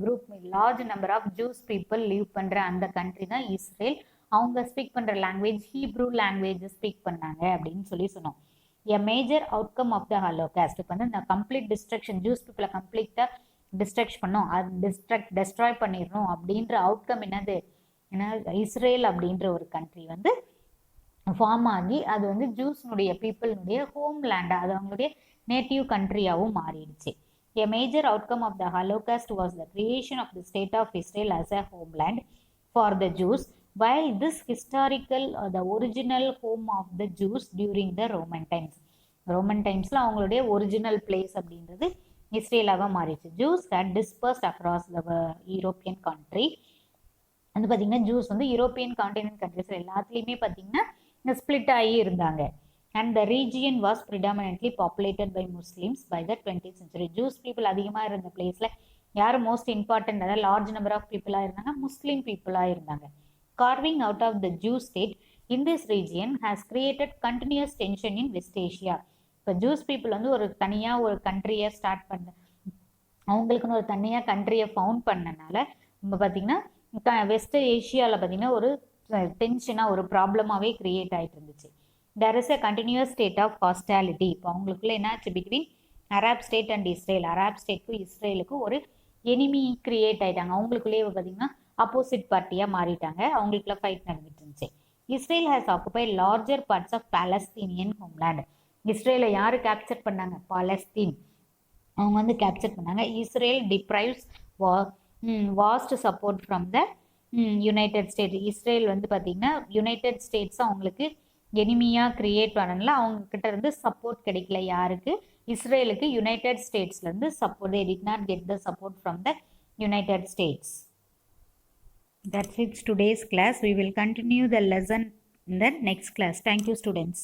group, large number of Jews people leave பண்ணுற அந்த கண்ட்ரி தான் இஸ்ரேல். அவங்க ஸ்பீக் பண்ணுற லாங்குவேஜ் ஹீப்ரூ லாங்குவேஜ் ஸ்பீக் பண்ணாங்க அப்படின்னு சொல்லி சொன்னோம். A major outcome of the holocaust, இப்போ வந்து இந்த கம்ப்ளீட் டிஸ்ட்ரக்ஷன், ஜூஸ் பீப்புளை கம்ப்ளீட்டாக டிஸ்ட்ரக்ட் பண்ணோம், அது டெஸ்ட்ராய் பண்ணிடணும் அப்படின்ற அவுட்கம் என்னது, ஏன்னா இஸ்ரேல் அப்படின்ற ஒரு கண்ட்ரி வந்து ஃபார்ம் ஆகி அது வந்து ஜூஸ்னுடைய பீப்புளுடைய ஹோம் லேண்டாக, அது அவங்களுடைய நேட்டிவ் கண்ட்ரியாகவும் மாறிடுச்சு. A major outcome of the Holocaust was the creation of the state of Israel as a homeland for the Jews. While this historical the original home of the Jews during the Roman timesல அவங்களுடைய original place அப்படின்றது இஸ்ரேலாக மாறிடுச்சு. Juice had dispersed across the European country. வந்து பார்த்தீங்கன்னா juice வந்து European continent countries எல்லாத்துலேயுமே பார்த்தீங்கன்னா split ஆகி இருந்தாங்க. And the region was predominantly populated by Muslims by the 20th century. Jews people அதிகமாக இருந்த பிளேஸில் யார் மோஸ்ட் இம்பார்ட்டன்ட், அதாவது லார்ஜ் நம்பர் ஆஃப் பீப்புளாக இருந்தாங்க, முஸ்லீம் பீப்புளாக இருந்தாங்க. Carving out of the Jew state in this region has created continuous tension in West Asia. இப்போ juice people வந்து ஒரு தனியாக ஒரு கண்ட்ரியை ஸ்டார்ட் பண்ண, அவங்களுக்குன்னு ஒரு தனியாக கண்ட்ரியை ஃபவுண்ட் பண்ணனால இப்போ பார்த்தீங்கன்னா வெஸ்ட் ஏஷியாவில் பார்த்தீங்கன்னா ஒரு டென்ஷனாக ஒரு ப்ராப்ளமாகவே கிரியேட் ஆகிட்டு இருந்துச்சு. There is a continuous state of hostility. இப்போ அவங்களுக்குள்ள என்னாச்சு, between Arab state and Israel, Arab ஸ்டேட்க்கும் இஸ்ரேலுக்கும் ஒரு எனிமி கிரியேட் ஆகிட்டாங்க. அவங்களுக்குள்ளேயே பார்த்தீங்கன்னா ஆப்போசிட் பார்ட்டியாக மாறிட்டாங்க, அவங்களுக்குள்ள ஃபைட் நடந்துட்டு இருந்துச்சு. Israel has occupied larger parts of Palestinian homeland. இஸ்ரேலை யார் கேப்சர் பண்ணாங்க, பாலஸ்தீன் அவங்க வந்து கேப்சர் பண்ணாங்க. Israel deprives vast support from the United States. Israel வந்து பார்த்தீங்கன்னா யுனைடெட் ஸ்டேட்ஸ் அவங்களுக்கு எனிமியாக கிரியேட் பண்ணல, அவங்க கிட்ட இருந்து சப்போர்ட் கிடைக்கல. யாருக்கு, இஸ்ரேலுக்கு யுனைடெட் ஸ்டேட்ஸ்லேருந்து support. they did not get the support from the United States. That's it today's class. We will continue the lesson in the next class. Thank you students.